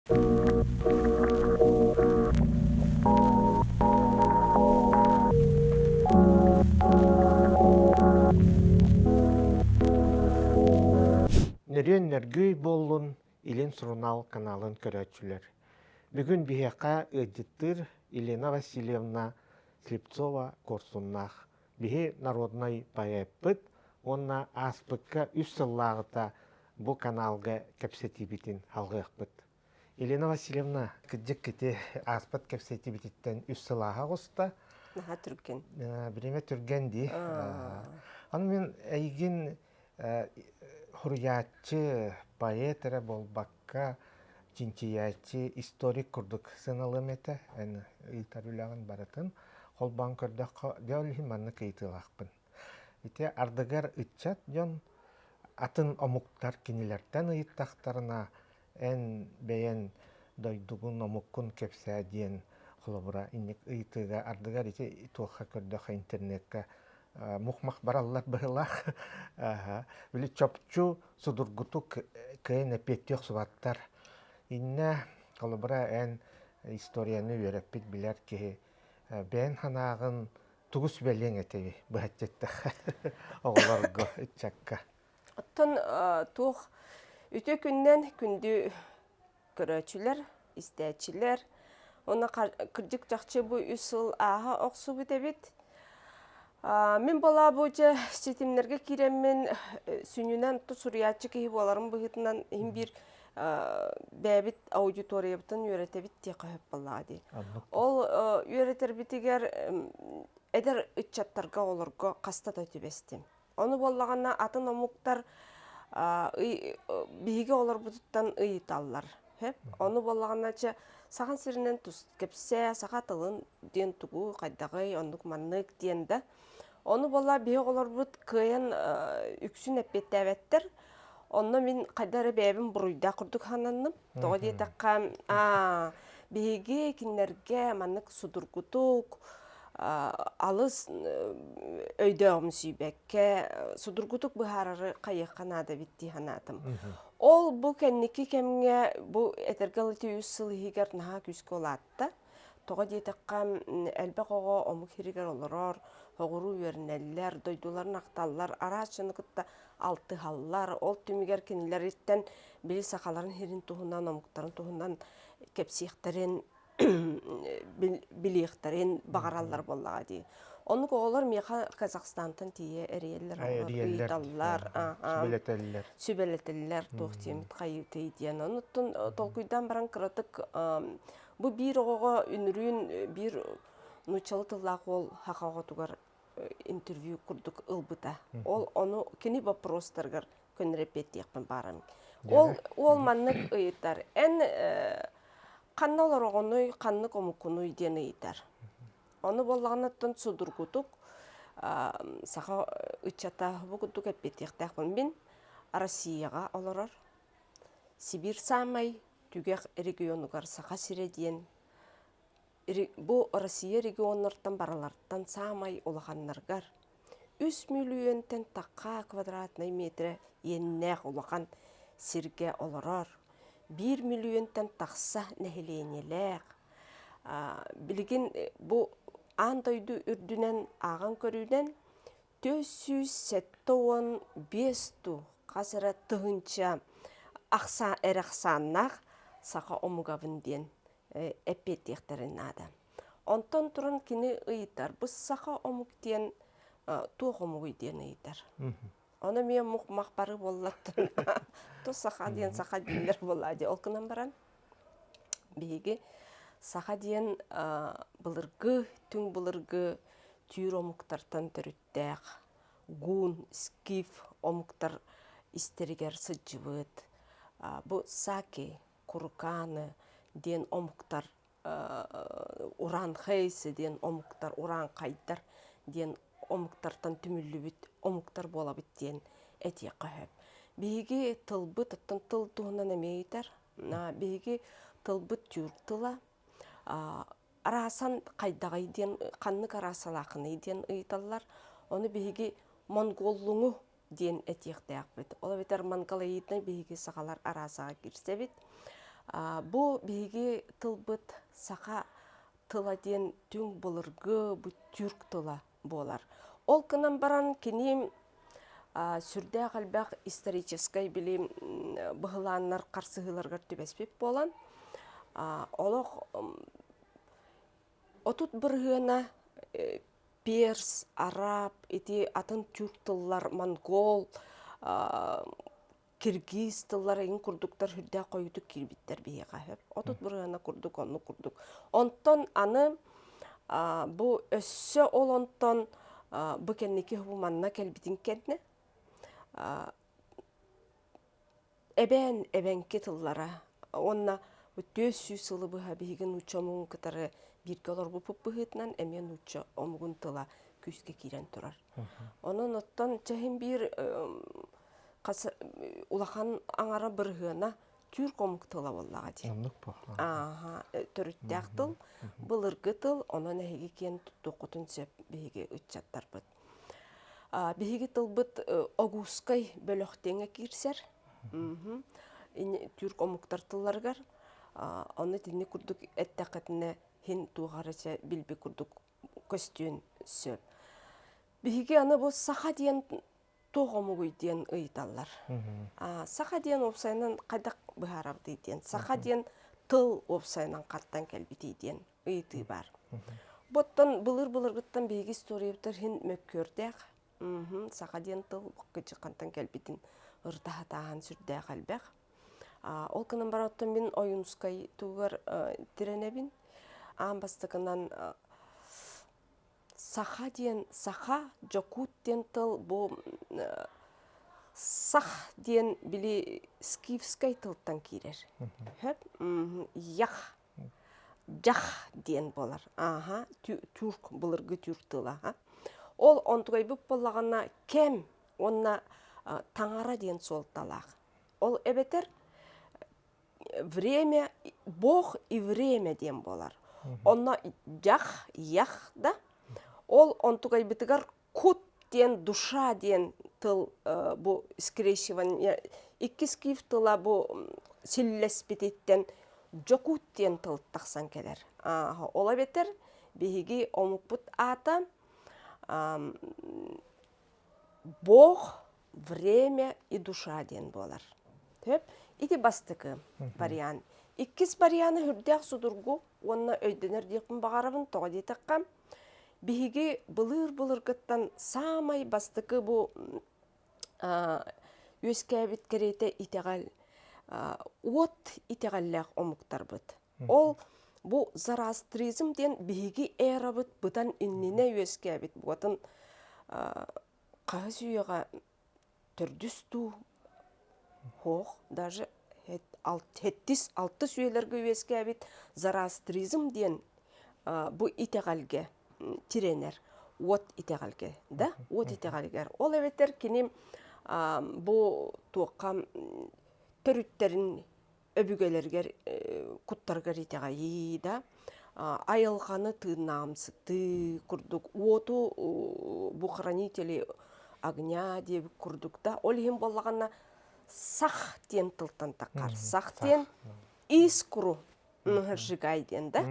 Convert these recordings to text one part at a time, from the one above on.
Нөрен нөргөй боллун Илин Сурунал каналын көрөчүлөр. Бүгүн бихека ыдыттыр Елена Васильевна Слепцова корсуннах. Бихи народной поэппыт, онна аспыкка үс сыллағыта бу каналга кепсетибитин халгыхпыт. Елена Васильевна, кыджык кити аспыт кепсетибититтен үс сыллаға госта. Наха түрген. Биреме түрген ди. Аны мен әйгин хуруячы поэтера болбакка чинчиячы историк курдук сыналым эте эн ыйтарулягын баратын холбан көрдөк дөлхин манны кыйтылакпын. Ите ардыгар ытчат жон атын омуктар кинилерден ыйттактарына эн бейен дойдугун омуккун кепсә диен холобура инник ыйтыга ардыгар ите туха көрдөк интернетке мухмах бараллар быһылах били чопчу судургуту кыйны петтек субаттар инне колобра эн историяны үйрәппит билер ки бен ханагын тугус белең этеби бахаттта оголорго ичакка Оттон тух үтө күннен күндү көрөчүлөр, истечилер. Оны кырдык жакчы бу үсүл аха оксу битебит. Мен бола бұжы сетімлерге кереммен сүнінен тұсуриятчы кейі боларым бұғытынан бир бәбіт аудитория бұтын үйретебіт те қойып болады. Ол үйретер бітігер әдір үтчаттарға оларға қастат өтебестім. Оны болағана атын омуқтар бейге олар бұтыттан ұйыталар. Оны болағана саған сірінен тұс кепсе, саға тылын ден тұғу, қайдағай, ондық маннық денді. Оны бола бейе олар бұд күйен үксін әппетті әветтір. Оны мен қайдары бәйбін бұруйда құрдық хананным. Тоғы дейтаққа бейге кенлерге маннық судыргутук, алыс өйді оғым сүйбәкке судыргутук бұхарары қайыққан ады бітті ханатым. Ол бұл кәннекі кәмге бұл әтергалы түйіс сыл егер наға күскі олатты. Тоғы дейтаққа әлбәқ оға омық херігер олырар, оғыру өрінәлілер, дойдуларын ақталылар, арашыны күтті алты халылар, ол түмігер кенілер еттен білі сақаларын херін тұғынан, омықтарын тұғынан кепсиқтарын, біліқтарын бағаралар болаға дей. Оны оғылар меқа Казақстантын тие әрелер, ұйдалылар, сүбелетелілер тоқтемет қайыты еден. Оны толкүйдан баран қыратық бұл бір оға үнірін бір нұчалы тыллақ ол хақауға туғар интервью күрдік ұлбыта. Ол оны кені вопростарғар көнірепет еқпін барам. Ол маннық ұйыттар. Ән қанналар оғыны қаннық омықыны үйден ұйыттар. Оны болағына түн судыргутук, сақа үтчата бұғыдық әппет еқтәқпін. Мен Россияға оларар. Сибир самай түгек регионугар сақа сиреден. Бұл Россия регионлардан баралардан самай олағаннарғар 3 миллионтен таққа квадратный метрі еннәқ олаған сирге оларар. 1 миллионтен тақса нәхіленеләқ. Білген бұл андайды үрдінен ағын көруден 475 қазірі тұғынша әрақсаннақ сақа омығавынден әппет ектірін ады. Онтан тұрын кені ұйытар. Бұл сақа омықтен туық омығы ден ұйытар. Оны мен мақпары болаттын. Тұ сақа ден сақа дейіндер болады. Ол күнен баран бейге сақа ден бұлырғы, түң бұлырғы түйір омықтартан түріттәқ. Гун, скиф омықтар истерігер сыджывыд. Бұл саки, курканы ден омықтар уран хейсі ден омықтар уран қайдар ден омықтартан түмілі бүт омықтар бола бүт ден әте қағып. Бейге тылбыт, тыл туғынан әмейтер. Бейге тылбыт түртіла. Арасан қайдағай ден, қаннық арасалақыны ден ұйталар. Оны бейге монголлуңу ден әте қағып. Ола бетер монголайдың бейге сағалар арасаға кірсе бет. Бу биги тылбыт сақа тыла ден түң болыргы бу түрк тыла болар. Ол кынан баран кенем сүрдә қалбақ историческай билим бұғыланнар қарсығыларғар түбәспеп болан. Олық отут біргіна перс, араб, эти атын түрк тыллар, монгол, киргиз тыллар егін күрдіктар хүрдә қойды кирбиттер бейе қағып. Отут біргіна күрдік, оны күрдік. Онтон аны бұ өссі ол онтон бұ кәннеке хұбыманна кәлбітін кәдіне. Әбән кетыллара, онна төс сүйсілі бұға бейген ұчамын кітары бірге олар бұпып бұғытынан әмен ұча омығын тыла күске керен тұрар. Оның оттан чәхін бір улахан аңара біргіна түрк омық тыла боллаға дейін. Намнық бұ. Түріттәк тыл, бұлырғы тыл, онан әйге кен тұтты құтын сөп бейге ұтчаттар бұд. Бейге тыл бұд оғускай бөліқтеңе керсер. Түрк омықтар тылларғар. Оны тені күрдік әттәқетіне хен туғарыча білбі күрдік көстүйін сөп. Бейге аны бұл сақа дейін тоғымығы дейін ұйдалар. Сақа дейін опсайынан қайдақ бұғарап дейден. Сақа дейін тыл опсайынан қаттан кәлбі дейден ұйды бар. Бұттан бұлыр бұттан бейге историябтар хен мөккөрдәқ. Сақа дейін тыл бұққычы қантан кәлбетін ұрдағатаған сүрдә қалбәқ. Ол кынан бар оттан мен ойынскай туғар тіренебін. Бастығынан сақа дейін, сақа жокут дейін тыл, бұл сақ дейін білі скифскай тылттан керер. Яқ, жақ дейін болар. Түрк, бұлырғы түрк тыла. Ол онтығай бүп болағана кәм, онна таңара дейін сол талақ. Ол әбетер время, Бог и время дейін болар. Онна жақ, яқ да, ол онтығай бітігар кут дейін, душа дейін тыл бұл скрещивание. Икі скиф тыла бұл сіллес бітеттен жокут дейін тыл тақсан келер. Ол әбетер бейге омық бұт ата Бог, время и душа дейін болар. Иди бастықы вариант. Иккіз варианы хүрдәқ судыргу, онына өйденер дейкін бағарабын тоға дейтіққа. Бейге бұлыр ғыттан самай бастықы бұл өскәбіт керейті итеғал, от итеғалләқ омықтар бұд. Ол бұл зарастризмден бейге әрі бұд бұдан үнніне өскәбіт бұғатын қағыз үйеға түрдісту хоқ, даже 7-6 сүйелерге өске әбет зарастризм ден бұ итеғалге тиренер, от итеғалге, да? От итеғалгер. Ол әбеттер кенем бұ туаққам түріттерін өбігелергер, құттарғар итеғайы, да? Айылғаны тыынамсы, ты күрдік, оту бұ хранители огня деп күрдік, да? Ол ем болағана сақ ден тылтан таққар. Сақ ден искру жығай ден, да?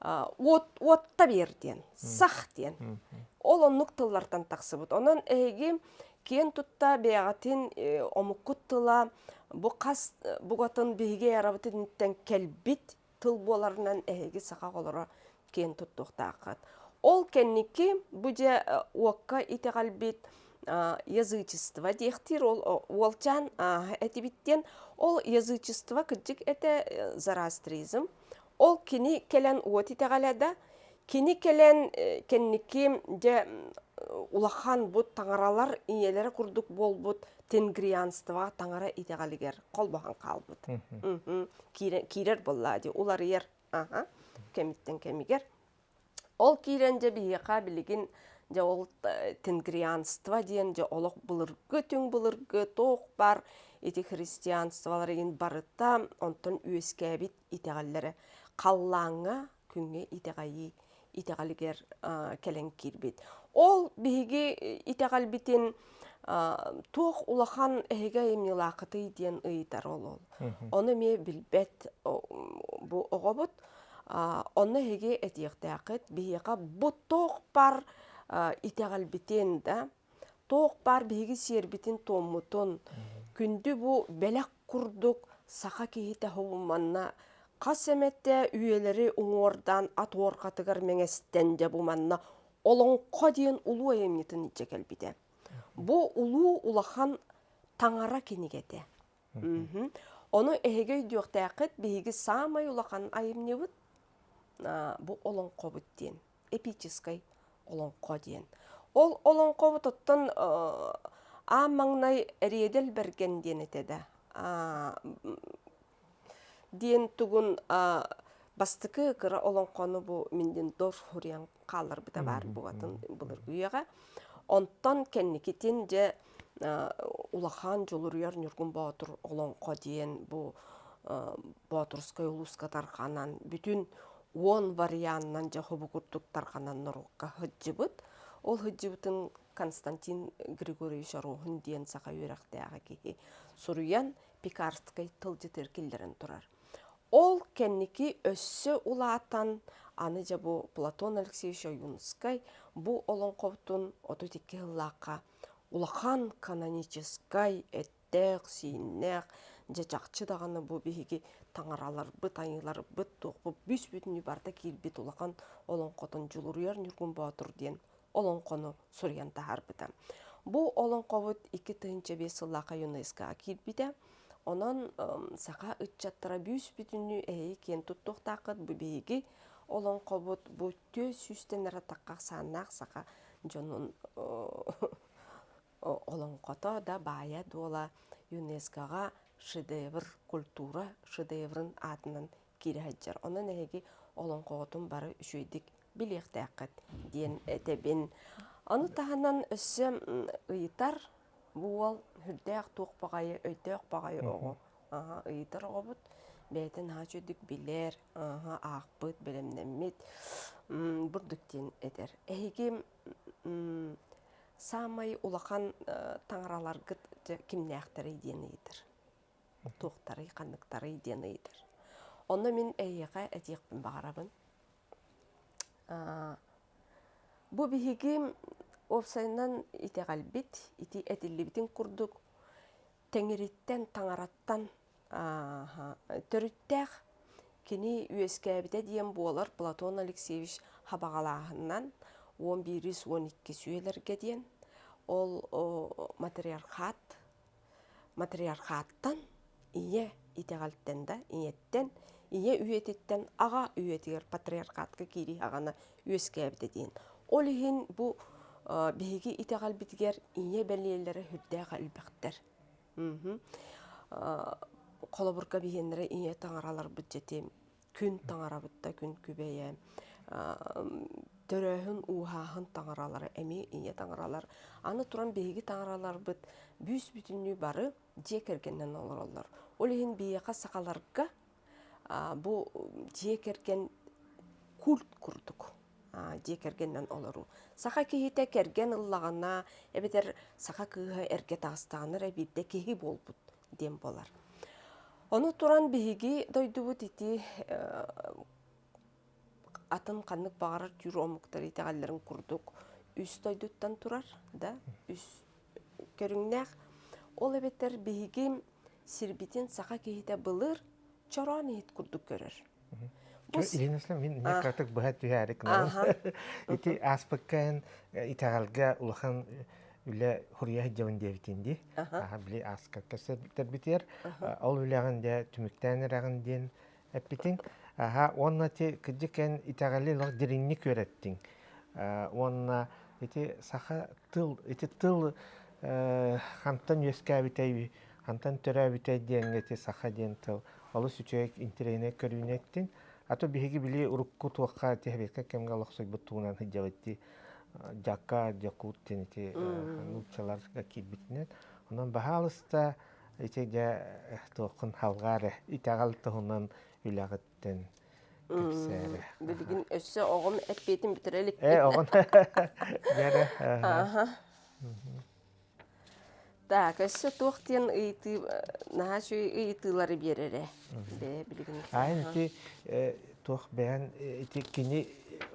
Отта бер ден, сақ ден. Ол онық тыллартан тақсы бұд. Онын әйге кен тұтта бәғатын омыққыт тыла, бұғатын бейге әрабытын кәлбет тыл боларынан әйге сақа қолыра кен тұттуқта ақыд. Ол кәннеке бұде уаққа итеғалбет язычество дехтир, ол чан әтебіттен, ол язычество күджік әті зарастризм. Ол кені кәлін уот итеғалада, кені кәлін кәннеке де улахан бұд таңаралар иелері күрдік бол бұд тенгриянствоға таңара итеғалігер қол бұған қал бұд. Кейрер болады, олар ер кәміттен кәмігер. Ол кейренде бейеқа білігін же ол тенгриянство дейін, же олық бұлырғы, түң бұлырғы, тоқ бар, еті християнстволар еген барыта, онтын өскәбет итеғалері қаллаңа күнге итеғалігер кәлін кербет. Ол бейге итеғалбетін Туох улахан эһиге эмнилаакыты диэн ыйтар ол. Оны ме билбет бу оҕобут. Оны эһиге этиэхтээххит биһиэха бу тоох бар итеҕэлбитин да. Тоох бар биһиги сиэрбитин туоммутун. Күндү бу бэлэк курдук саха киһитэ хобуманна хас эмэтте үйелери уҥуордан атуорхатыгар меҥестен де бу манна олоңхо диэн улуу эмнитин иче келбите. Бу улуу улахан таңара кинигете. Оны эһиге үйдүөхтээххит биһиги самай улахан айымнебыт бу олоңхобут диэн. Эпической олоңхо диэн. Ол олоңхобут оттон ааммаңнай эриедел берген диэн этеде. Диэн тугун бастыкы кыра олоңхону бу минден дор хуриян қалар бита бар бугатын булыр үйеға. Онтон кенникитин же улахан жолуруяр нүргүн баатыр олоңхо диэн бу баатырскай улуска тарханан бүтүн 10 варианнан же хобукуртук тарханан норукка хыджыбыт. Ол хыджыбытын Константин Григорьевич Орохун диэн саха үйрәхтәгә кихи суруян пикарсткай тылжы теркиллерин турар. Ол кенники өссө улаатан аны же бу Платон Алексеевич Юнскай бу олоңхобтун 32 хыллаакка улахан каноническай эттек сииннек же жакчы даганы бу биһиги таңаралар быт айылар быт тоқпу бүс бүтүнү барда кирбит улахан олоңхотон жулуруяр нүргүн баатыр диэн олоңхону сурьян тахарбыта. Бу олоңхобут 2-5 сыллака ЮНЕСКО кирбите. Онон сака ытчаттара бүс бүтүнү кен туттуктакыт бу биһиги олоңхобут бу төс сүстен аратакка санак сака жонун олоңхото да бая дола ЮНЕСКОга шедевр культура шедеврын атынан кирехаджар. Онон эги олоңхотун бары үшөйдик билектакыт диэн этебин. Аны таханан өссө ыйтар буол хүрдәк туқпагайы өйдәк багайы ого. Ыйтар огобут бәйтен хачыдык билер, акбыт белемнемит бурдуктен этер. Эги самай улахан таңаралар гыт кимнәхтәре диэн ыйтар. Туқтары, қандықтары диэн ыйтар. Оны мен эйеға этиекпин багарабын. Бу биһиги опсайнан итегалбит, ити этиллибитин курдук, теңириттен, таңараттан төрүттәк кини үескәбите диен болар Платон Алексеевич хабагалаһыннан 11-12 сүйелерге диен. Ол матриархаттан ие итегалттен да, иеттен, ие үйететтен аға үйетігер патриархатқа кири ағана үескәбите диен. Ол ихин бу биһиги итегалбитигер ие белиелері хүрдәк әлбәқтер. Қолабырға бейенлері ие таңаралар бюджеті, күн таңара бұтта, күн күбейе, төрөһүн уһаһын таңаралары, әми ие таңаралар. Аны туран биһиги таңаралар бұт, бүс бүтүнү бары жекергеннен олар. Ол ихин бейеқа сақаларға бу жекерген культ курдук. Жекергеннен олару. Саха кихите керген ыллағана, эбетер саха кыха эрге тағыстағаныр әбидде кихи болбут дем болар. Оны туран биһиги дойдубут ити атын қаннық бағарар түйір омуктар итеғалларын курдук. Үс дойдуттан турар, да, үс көрүңнәк. Ол эбетер биһиги сирбитин саха кихите былыр, чоран ехит курдук көрөр. Илинеслем мин катык бахат түйәрик. Ити аспыккан итагалга улахан үле хурия хиджабын дебитинди. Били аскакка тербитер. Ол үлягында түмүктәнерагын ден эппитин. Онна ти кыджыкен итагали лог диринни көреттин. Онна ити саха тыл, ити тыл хантан юскабитей, хантан төрәбитей денгети саха ден тыл. Олу сүчөйк интерейне көрүнеттин. Ато биһиги били урукку туакка техбекка кемге лохсой буттугунан хиджабытти жакка жакуттин ити нучаларга кирбитнет. Онан бахалыста ити жа туаккын халгаре итагал тугунан үлягыттен кепсере. Билигин өссө огом эппетин битерелик. Огон. Яра. Так, өссө туохтен ыйты наашу ыйтылары берере. Бе билигин. Айн ити туох бән ити кини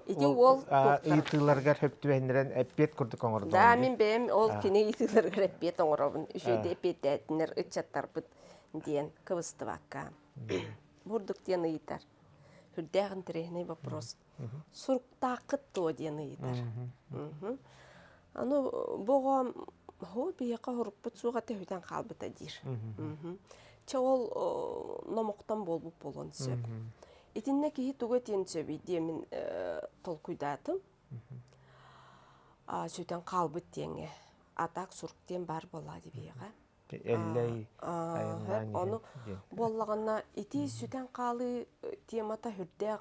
Ити ол туохтар. ыйтыларга хөптүбәннәрен әппет курдук оңордон. Да, мен бем ол кини ыйтылар греппет оңоробун. Үшөйдө эпететинер ычаттарбыт диен кыбыстыбакка. Бурдук диен ыйтар. Хүрдәгин тирехне вопрос. Сурктакыт то диен ыйтар. Аны бого хо бияка хоруппут суга төһүтен калбыта дир. Че ол номоктан болбуп болгон сөп. Итинне кихи туга тен сөби диемин толкуйдатым. Сөтен калбыт теңе. Атак сурктен бар бола дибияга. Эллей Оны боллагана ити сөтен калы темата хүрдәк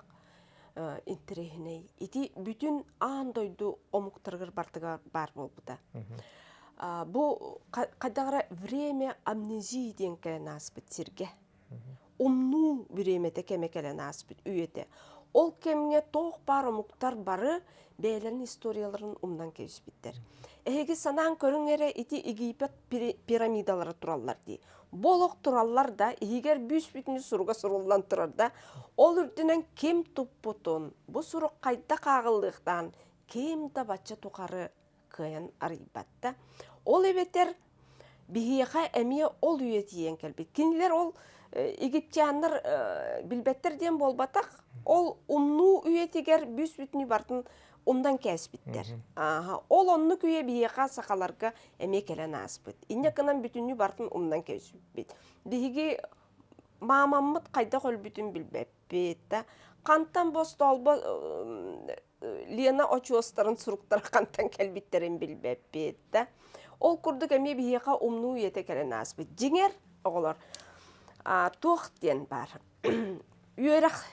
интерехней. Ити бүтүн андойду омуктаргыр бартыга бар болбута. Бу кадагара время амнезии ден келен аспыт сирге. Умну времете кеме келен аспыт үйете. Ол кемге тоқ бар омуктар бары бейлерин историяларын умдан кебиспиттер. Эги санаан көрүңере ити Египет пирамидалары тураллар ди. Болок тураллар да егер бүс-бүтүнү суруга суруллан турар да, ол үрдүнөн кем туппутун, бу сурук кайда кагылдыктан кем да бачча тукары кыян арыйбатта. Ол эбетер бихиеха эмие ол үйетиен келбит. Кинилер ол египтианнар билбеттер ден болбатак, ол умну үйетигер бүс-бүтүнү бартын умдан кәсбиттер. Ол онны күйе бихиеха сакаларга эме келен аспыт. Иннекынан бүтүнү бартын умдан кәсбит. Бихиги мамаммыт кайда көл бүтүн билбеппит. Кантан бостолбо Лена очуостарын суруктар кантан келбиттерин билбеппит. Ол курдук эме бихиеха умну үйете келен аспыт. Жиңер оголор туох ден бар. Үйерах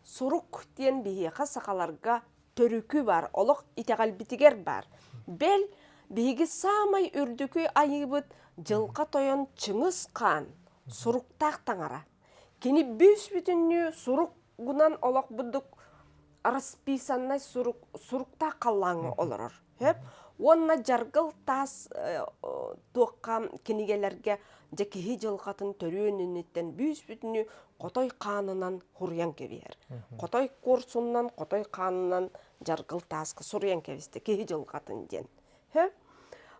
сурук ден бихиеха сакаларга төрүкү бар, олық итегалбитигер бар. Бел биги самай үрдүкү айыбыт жылка тойон чыңыз қан, суруктак таңара. Кени бүс бүтүнү суругунан олық будук расписаннай суруктак каллаңы олорор. Онна жаргыл тас туаккам кенигелерге жекихи жылкатын төрүөнүнүттен бүс бүтүнү котой канынан хурян кебер. Котой курсуннан, котой канынан жаргыл таскы сурян кебисте кихи жылкатын ден.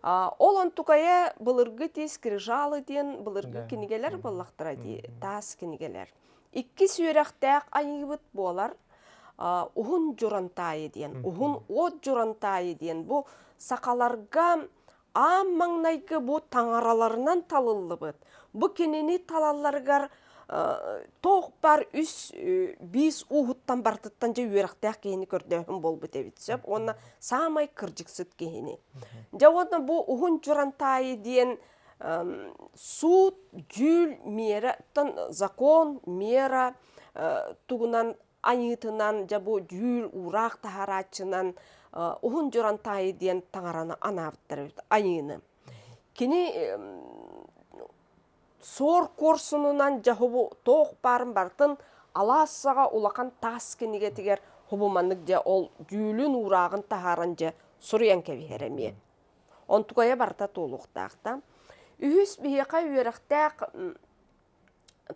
Олон тукая былыргы тез крижалы ден, былыргы кенигелер баллактыра ди, тас кенигелер. Икки сүйрәктәк айыбыт болар, ухун журантайы ден, ухун от журантайы ден. Бу сакаларга аммаңнайгы бу таңараларынан талылы быт. Бу кенени талаларгар тоқ бар үс бис ухуттан бартыттан же үйрәктәк кейіні көрдөһін бол бұт әбітсіп. Онна самай кыржықсыт кейіні. Жауадна бу ухун журантайы ден суд, жүл, мера, закон, мера тугунан айытынан, жабу жүл, урақ тахарачынан ухун журантайы ден таңараны анабыттар айыны. Кені сор корсунунан жахубу тоқ барын бартын аласаға улақан тас кенегетігер хубуманнык же ол жүлін урағын тахаран же сурян кевихереме. Онтугая барта толуқтақта. Үйіс бейеқа үйерақтақ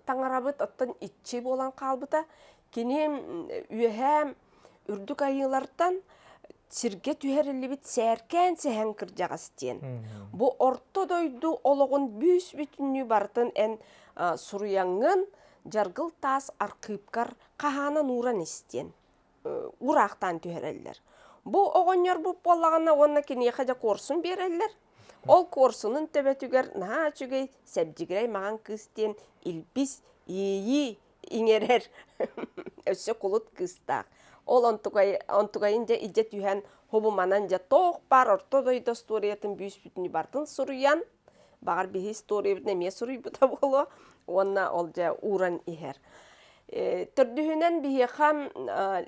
таңарабыт аттан итчи болан қалбыта. Кенем үйәхәм үрдік айылардан сирге түйәрілі бит сәркен сәхән кіржағастен. Бу орто дойду олығын бүс бүтінні бартын ән сұруяңын жаргыл тас арқыпкар қағанан уран істен. Урақтан түйәрелер. Бу оғынер бұп болағына онна кене қажа корсын берелер. Ол корсунun төбетүгер наha чүгей сәбжигрей маған кыстен илбис ии иңерер өссө кулут кыстақ. Ол онтугайын же иже түйән хобуманан же тоқ бар ортодой досториятын бүйіс бүтіні бартын сұруян. Бағар бейі историябын әме сұруй бұта болу. Онна ол же уран ихер. Түрдүхінен бейі қам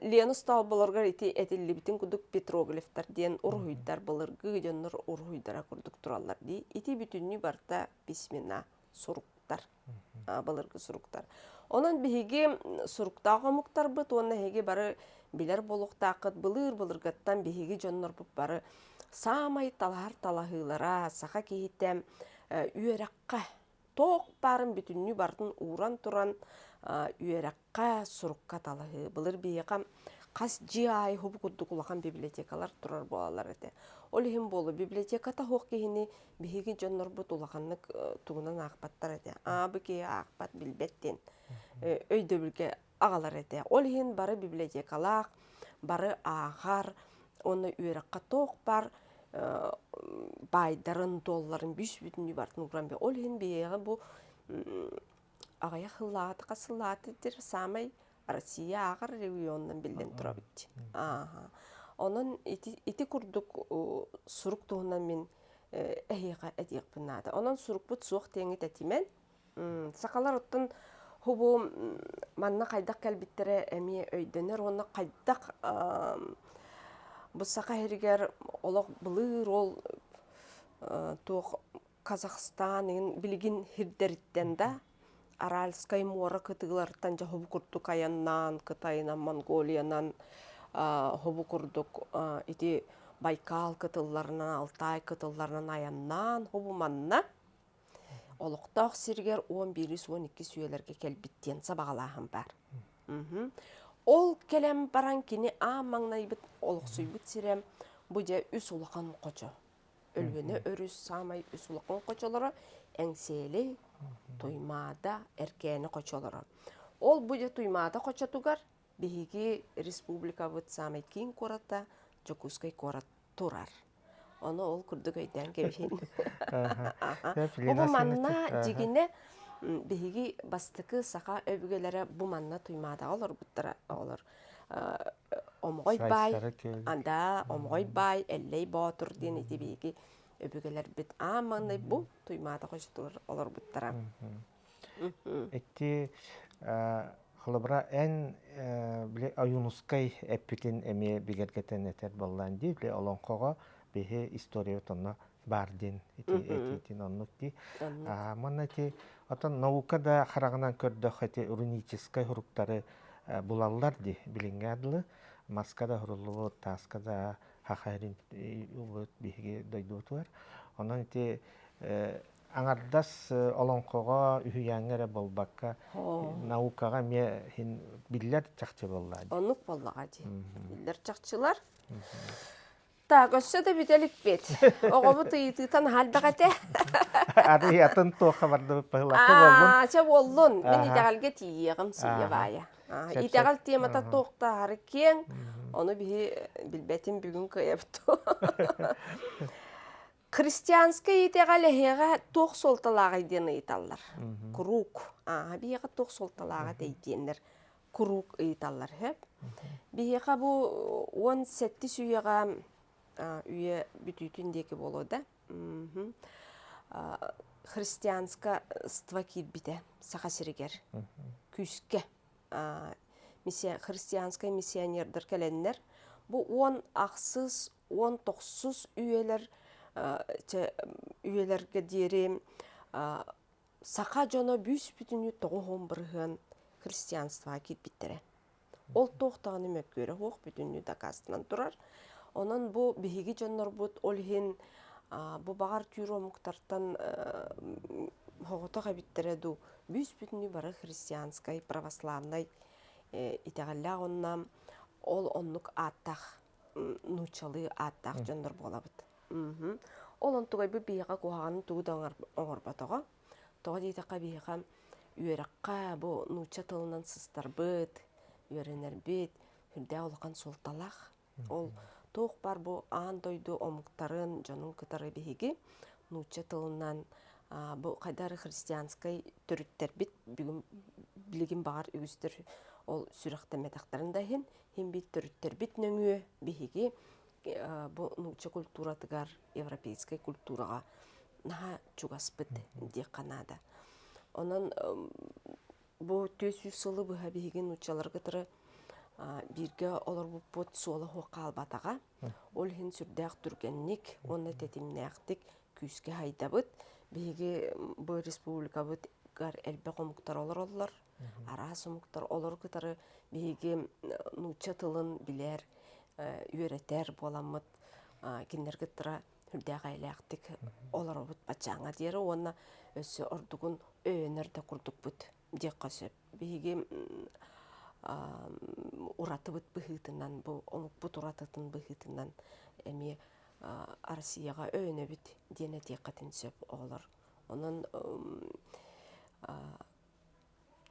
Ленус тау болырғар еті әтілі бітін күдік петроглифтар ден ұрғыйдар болырғы жонлар ұрғыйдара күрдік туралар дей. Еті бүтінні барта бисмина сұруқтар, болырғы сұруқтар. Онан бейге сұруқтағы мұқтар бұд, онна хеге бары білер болуқтақыд, бұлыр-бұлырғаттан бейге жонлар бұд бары самай талар талахылара, сақа кейтем үйераққа тоқ барын бүтінні бардың уран туран үйераққа сұрыққа талығы. Бұлыр бейеқам қас жи ай хобу күрдік улақан библиотекалар тұрар болалар әді. Ол ехін болу библиотеката хоқ кейіні бейгі жонлар бұт улақанлық туғынан ақпаттар әді. Абы кей ақпат білбеттен өйді білге ағалар әді. Ол ехін бары библиотекалақ, бары ағар, оны үйераққа тоқ бар, байдарын, долларын, бүйс бүтінні бартын ұғыран бе. Ол ехін бейеғі бұл ағая қылаты, қасылаты дер самай Россия ағар регионынан білден тұра бітті. Onun iti kurduk suruk tuğundan min ehiqa ediq binada. Onun suruk but suq teğit etimen. Sakalar ottun hubu manna qaydaq kalbittere emi öydener. Ona qaydaq bu saka heriger olaq bılır ol tuğ Kazakhstan'ın bilgin hirderitten da Aralskay mora kıtıglardan hubu kurduk ayannan, Kıtayından, Mongoliyanan хобу курдук ити Байкал кытылларынан, Алтай кытылларынан аяннан хобу манна олуқтақ сиргер 11-12 сүйелерге келбиттен сабағалағын бар. Ол келем баран кені маңнайбыт олық сүйбіт сирем бұде үс улақан қочо. Өлвені өріс самай үс улақан қочолары әңсели туймада әркені қочолары. Ол бұде туймада қочатугар Биһиги республика бұд самай кейін кората, жокускай корат турар. Оны ол күрдік өйден кебейін. Бұл манна жегіне биһиги бастықы сақа өбігелері бұл манна туймада олар бұттыра олар. Омғой бай, анда омғой бай, әллей баутыр ден еті биһиги өбігелер біт. Маңнай бұл туймада қошытыр олар бұттыра. Әтті Холобра эн биле аюнускай эппитин эме бигергетен этер боллан ди биле олонкого бихе история тонно бардин этитин оннукти манати отон наукада харагынан көрдөх эти уруническай хуруктары булаллар ди билингадлы маскада хурулу таскада хахайрин убут биге дойдутуар онон эти аңардас олонкого үйәңгере болбакка наукага ме хин биллер чакчы боллады. Онук боллага ди. Биллер чакчылар. Так, өссө да бителик бет. Огобу тыйтыйтан халбагате. Ады атын тоха барды пыйлакы болдун. Ча болдун. Мен итегалге тиегим сүйе бая. Итегал темата токта харкен. Оны билбетин бүгүн кыяпту. Христианская итегале хега тоқ солталага иден италлар. Круг. Бияга тоқ солталага дейденер. Круг италлар хеп. Бияга бу 17 сүйега үйе бүтүтүндеки болода. Христианска ствакит бите сахасиригер. Күске. Христианская миссионердер келеннер. Бу 10 аксыз, 10 токсуз үйелер үйелерге дерем сақа жоно бүйс бүтіні тоғын бірген христианства кет біттере. Ол тоқтағыны мөккөрі хоқ бүтіні дақастынан тұрар. Онын бұл бігігі жонлар бұд олхен бұл бағар түйір омықтартан хоғытаға біттере ду бүйс бүтіні бары христианскай, православнай итеғалла оннам ол онлық аттақ, нучалы аттақ жонлар бола бұд. Олон тугай бу бияга куһаганын тугуда оңорбатога. Тога дейтака бияга үйеракка бу нуча тылынан сыстарбыт, үйренербит, хүрдә олақан солталақ. Ол тоқ бар бу аан дойду омуктарын, жонун кытары биһиги нуча тылынан бу кайдары христианскай төрүттербит, бүгүн билигин багар үгүстөр ол сүрәхтә метактарында хин бит төрүттербит нөңүө биһиги бу нуча культуратыгар европейская культурага наха чугаспыт ди Канада. Онан бу 400 сылы бу хабиген нучалар гытыры бирге олар бу пот суала хокалбатага ол хин сүрдәк түргенник онна тетимнәктик күскә хайдабыт биге бу республика бут гар элбе комуктар олар арасымуктар олар гытыры биге нуча тылын билер үйретер боламыт киндерге тыра хүрдәгә эләктик олар бут бачаңа дире онна өсө ордугун өөнөрдө курдук бут деккасып биги уратыбыт быхытынан бу омукпут уратытын быхытынан эми Россияга өөнөбүт дене теккатын сөп олар онун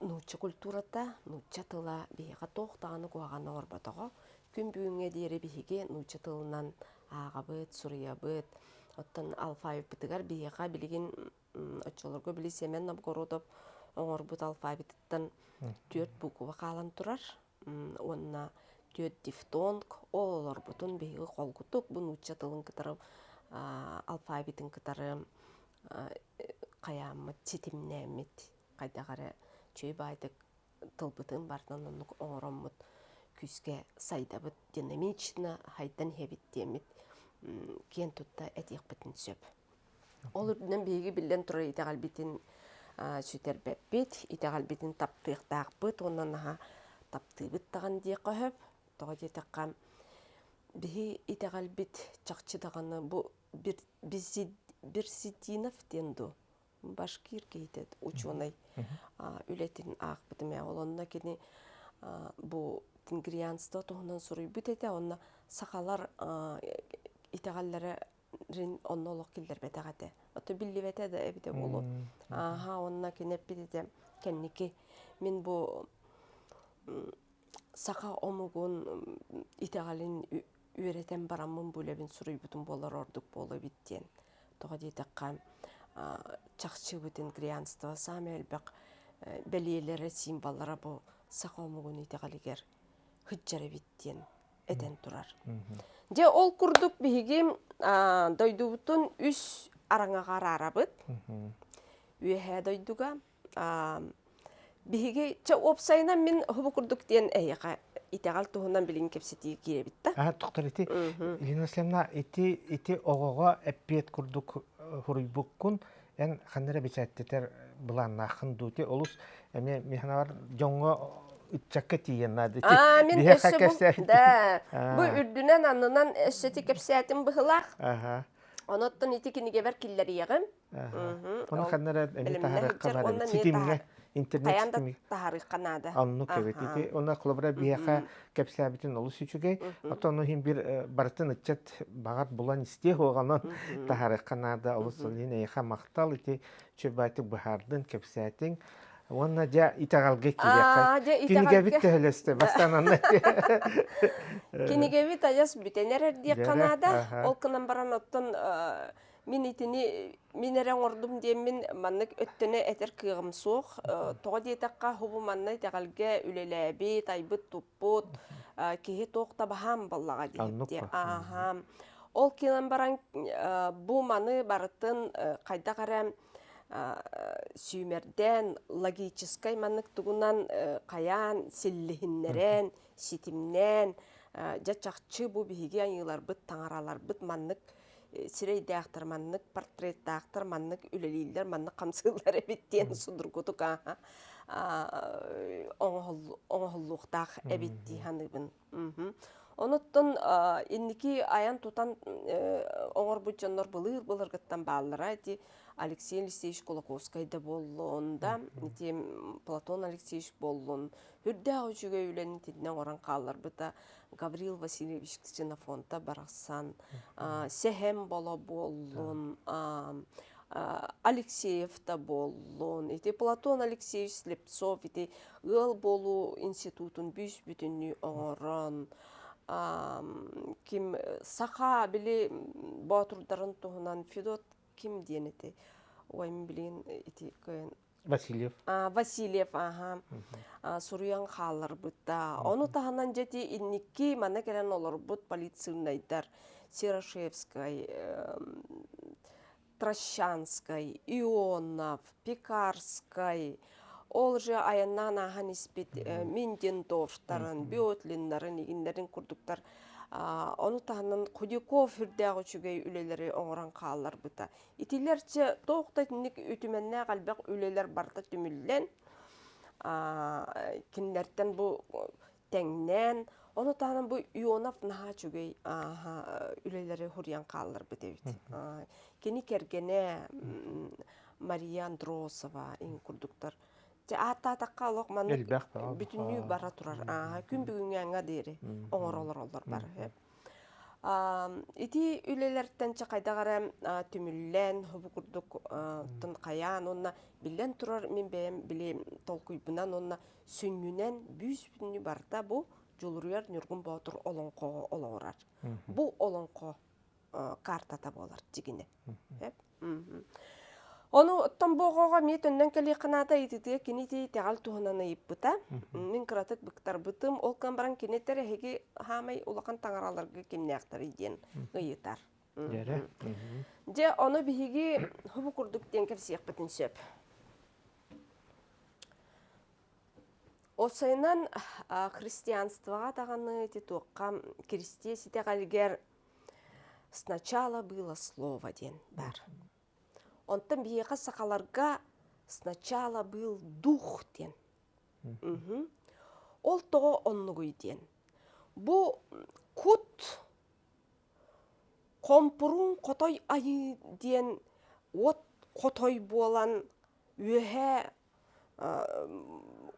нуча культурата нуча тыла бига токтаганы куаганы орбатого күн бүгүнгө диэри биһиги нуча тылынан аагабыт, сурыябыт, оттон алфавитыгар биһига билигин очолорго били Семен Новгородов оңорбут алфавиттан 4 буква калан турар. Онна 4 дифтонг, олорбутун биһиги колгутук бу нуча тылын кытары алфавитин кытары каямыт ситимнемит кайдагары чөй байдык тылбытын бартынан онук оңороммут күске сайдабыт динамично хайдан хебит демит кен тутта этиекбитин сөп. Ол үрдүнөн биги билен тура итегалбитин сүтербеппит, итегалбитин таптыктаакпыт, оннан аха таптыбыт таган дие көһөп, тога жетеккам биги итегалбит чакчыдаганы бу Берсидинов денду. Башкир кейтет ученый үлетин аакбытыме олонна кини бу тенгрианство тоһунан суруйбут эте онна сакалар итегалларын онно олох киллер бетегате ото билливете да эбите болу онна кинеппите кенники мен бу сака омугун итегалин үйретен барамын булебин суруйбутун болор ордук болу биттен тога дейтеккан чакчыбытын грианство сами элбек белиелери символлары бу сака омугун итегалигер хыджары биттен этен турар. Же ол курдук биһиги дойдубутун үс араңагар арабыт. Үйе дойдуга биһиги ча опсайна мен хубу курдук ден эйга итегал туһунан билин кепсети киребитта. Токтор ити Илина Слемна ити огого эппет курдук хуруйбуккун эн ханнера бичаттетер буланнахын дути олус эме механавар жоңго үтчакка тиеннады. Мен өссө бу үрдүнен анынан өссөти кепсетин быхылак. Оноттон ити киниге бер киллер ягым. Оны ханнера эме тахарыкка бар. Ситимге интернет ситими. Тахарыкканада. Анну кебетити. Она клубра бияха кепсебитин олус үчүгей. Отону хим бир бартын ычат багат булан исте хоганан тахарыкканада олус лин эйха мактал ити чөбайтык бахардын кепсетин. Онна жа итагалга кирекка. Кинигебит төлөстө бастананда. Кинигебит ажас бүтенер дие канада. Ол кынан баран оттон мен итини минерен ордум демин маннык өттөне этер кыгым суох. Тога диетакка хубу манны итагалга үлелеби, тайбыт туппут, кихи тоқта бахам баллага дие. Ол кынан баран бу маны барытын кайда карам сүймерден логической маннык тугунан каян силлихиннерен ситимнен жачакчы бу биһиги айылар быт таңаралар быт маннык сирейдактар маннык портреттактар маннык үлелилер маннык камсылар эбиттен судургутук оңоллуктак эбитти ханыбын. Оноттон инники аян тутан оңорбут жоннор былыргыттан баалара эти Алексей Алексеевич Колоковскайда боллонда, эти Платон Алексеевич боллон. Хүрдә үчүгө үлен тиднен оран каллар быта Гаврил Васильевич Ксенофонта бараксан, Сехем боло боллон, Алексеевта боллон, эти Платон Алексеевич Слепцов, эти ыл болу институтун бүс бүтүнү оңорон. Ким саха били батурдарын туһунан Федот ким денети? Ой, мен билген ити көен Васильев. Васильев, Суруян халлар бутта. Ону таханан жети инники мана келен олар бут полицийнайдар. Серашевскай, Трощанскай, Ионов, Пекарскай. Ол же аяннан ахан испит Миндендорфтарын, Бётлиндарын, игиндерин курдуктар. Onu tahanın Kudikov hürdəği çügey üleleri oğuran qallar buta. İtilerçe toğda tinlik ütümenne qalbaq üleler barda tümüllen. Kinlerden bu тәңнен, оны тағынан бұл Ионов наға чүгей үлелері хұриян қалылар бітевіт. Кені кергене Мария Андросова ең күрдіктар. Ата-атаққа олық маны бүтінүй бара тұрар. Күн бүгінге аңа дейірі, оңыр олар бар. Ити үлелерден қайдағары түміллен, хұбы күрдік тұн қаян, онына білен тұрар, мен бәйім біле толқүйбінан, онына сүннінен бүйіз бүтіні барда бұл жолырыяр нүргін баутыр олонқоға олауырар. Бұл олонқо картата болар дегені. Оны ұттан боғаға мет өнден кәлі қынада етіде кенеде тәғал туғынаны еппіта. Мен қыратық бұқтар бұтым, ол қамбаран кенеттері әге хамай олақан таңыраларға кемнеқтар еден ұйытар. Де оны бігеге хүбі күрдіктен кәпсек бітін сөп. Осайынан христианствоға тағаны тетуққа кересте сете қалгер сначала было слово ден бар. Онтан бейеға сақаларға сначала был дух ден. Ол тоғы оннығый ден. Бұ күт қомпырын қотой айы ден от қотой болан өйе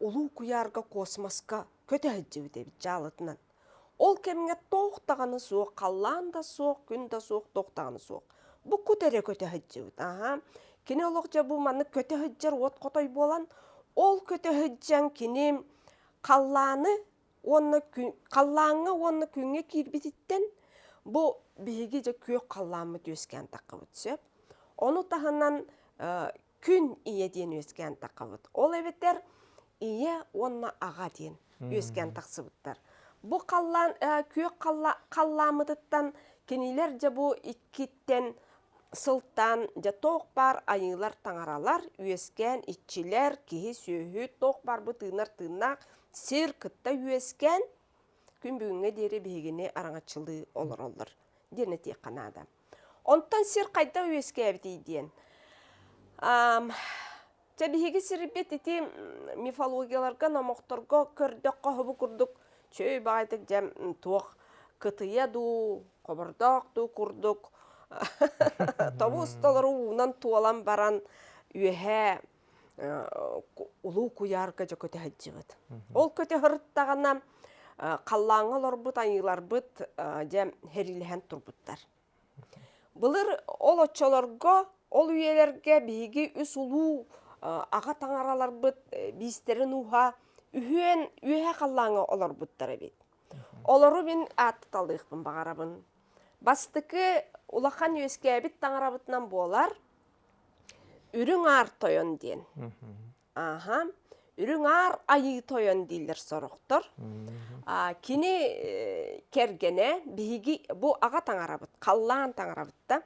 улу куярга космоска көте әджеу деп жалытынан. Ол кемге тоқтағаны соқ, қаллан да соқ, күн да соқ, тоқтағаны соқ. Бұл көтере көте әджеу. Кене олық жа бұл маны көте әджер от қотой болан, ол көте әджен кене қалланы, қаллаңы оны күнге кирбетіттен, бұл бейге жа көк қалламы дөскен тақы өтсеп. Оны тағынан күн ие ден өскен тақы өт. Ол әветтер ие онына аға ден өскен тақсы бұттар. Бұл көк қалламыдыттан кенелер жа бұл иккеттен сылттан жа тоқ бар айылар таңаралар, өскен итчілер, кейі сөйі тоқ бар бұл тыңнақ, сер күтті өскен, күн бүгінге дері бейгіне араңатшылы олар. Дені тек қанада. Онтан сер қайда өске әбдейден. Бейге серіпет еті мифологияларға, намоқтарға, көрдіққа хұбы күрдік, чөй бағайтық жәм тоқ кытыя ду, қобырдақ ду күрдік, табу ұсталары уынан туалан баран үйе ұлу куярға жа көте әджібіт. Ол көте ғырыттағана қаллаңылар бұт, айылар бұт, жәм хериліген тұрбыттар. Бұлыр ол отчаларға, ол үйелерге бейге үс ұлу аға таңаралар бұт, бейістерін ұға, үйе қаллаңы олар бұттары бейт. Олары мен атты талдықпын бағарабын. Бастықы ұлақан өске әбіт таңарабытынан болар, үрің ар тойын ден. Үрің ар айы тойын дейлер сұрықтыр. Кені кергене бейгі бұл аға таңарабыт, қаллаған таңарабытта.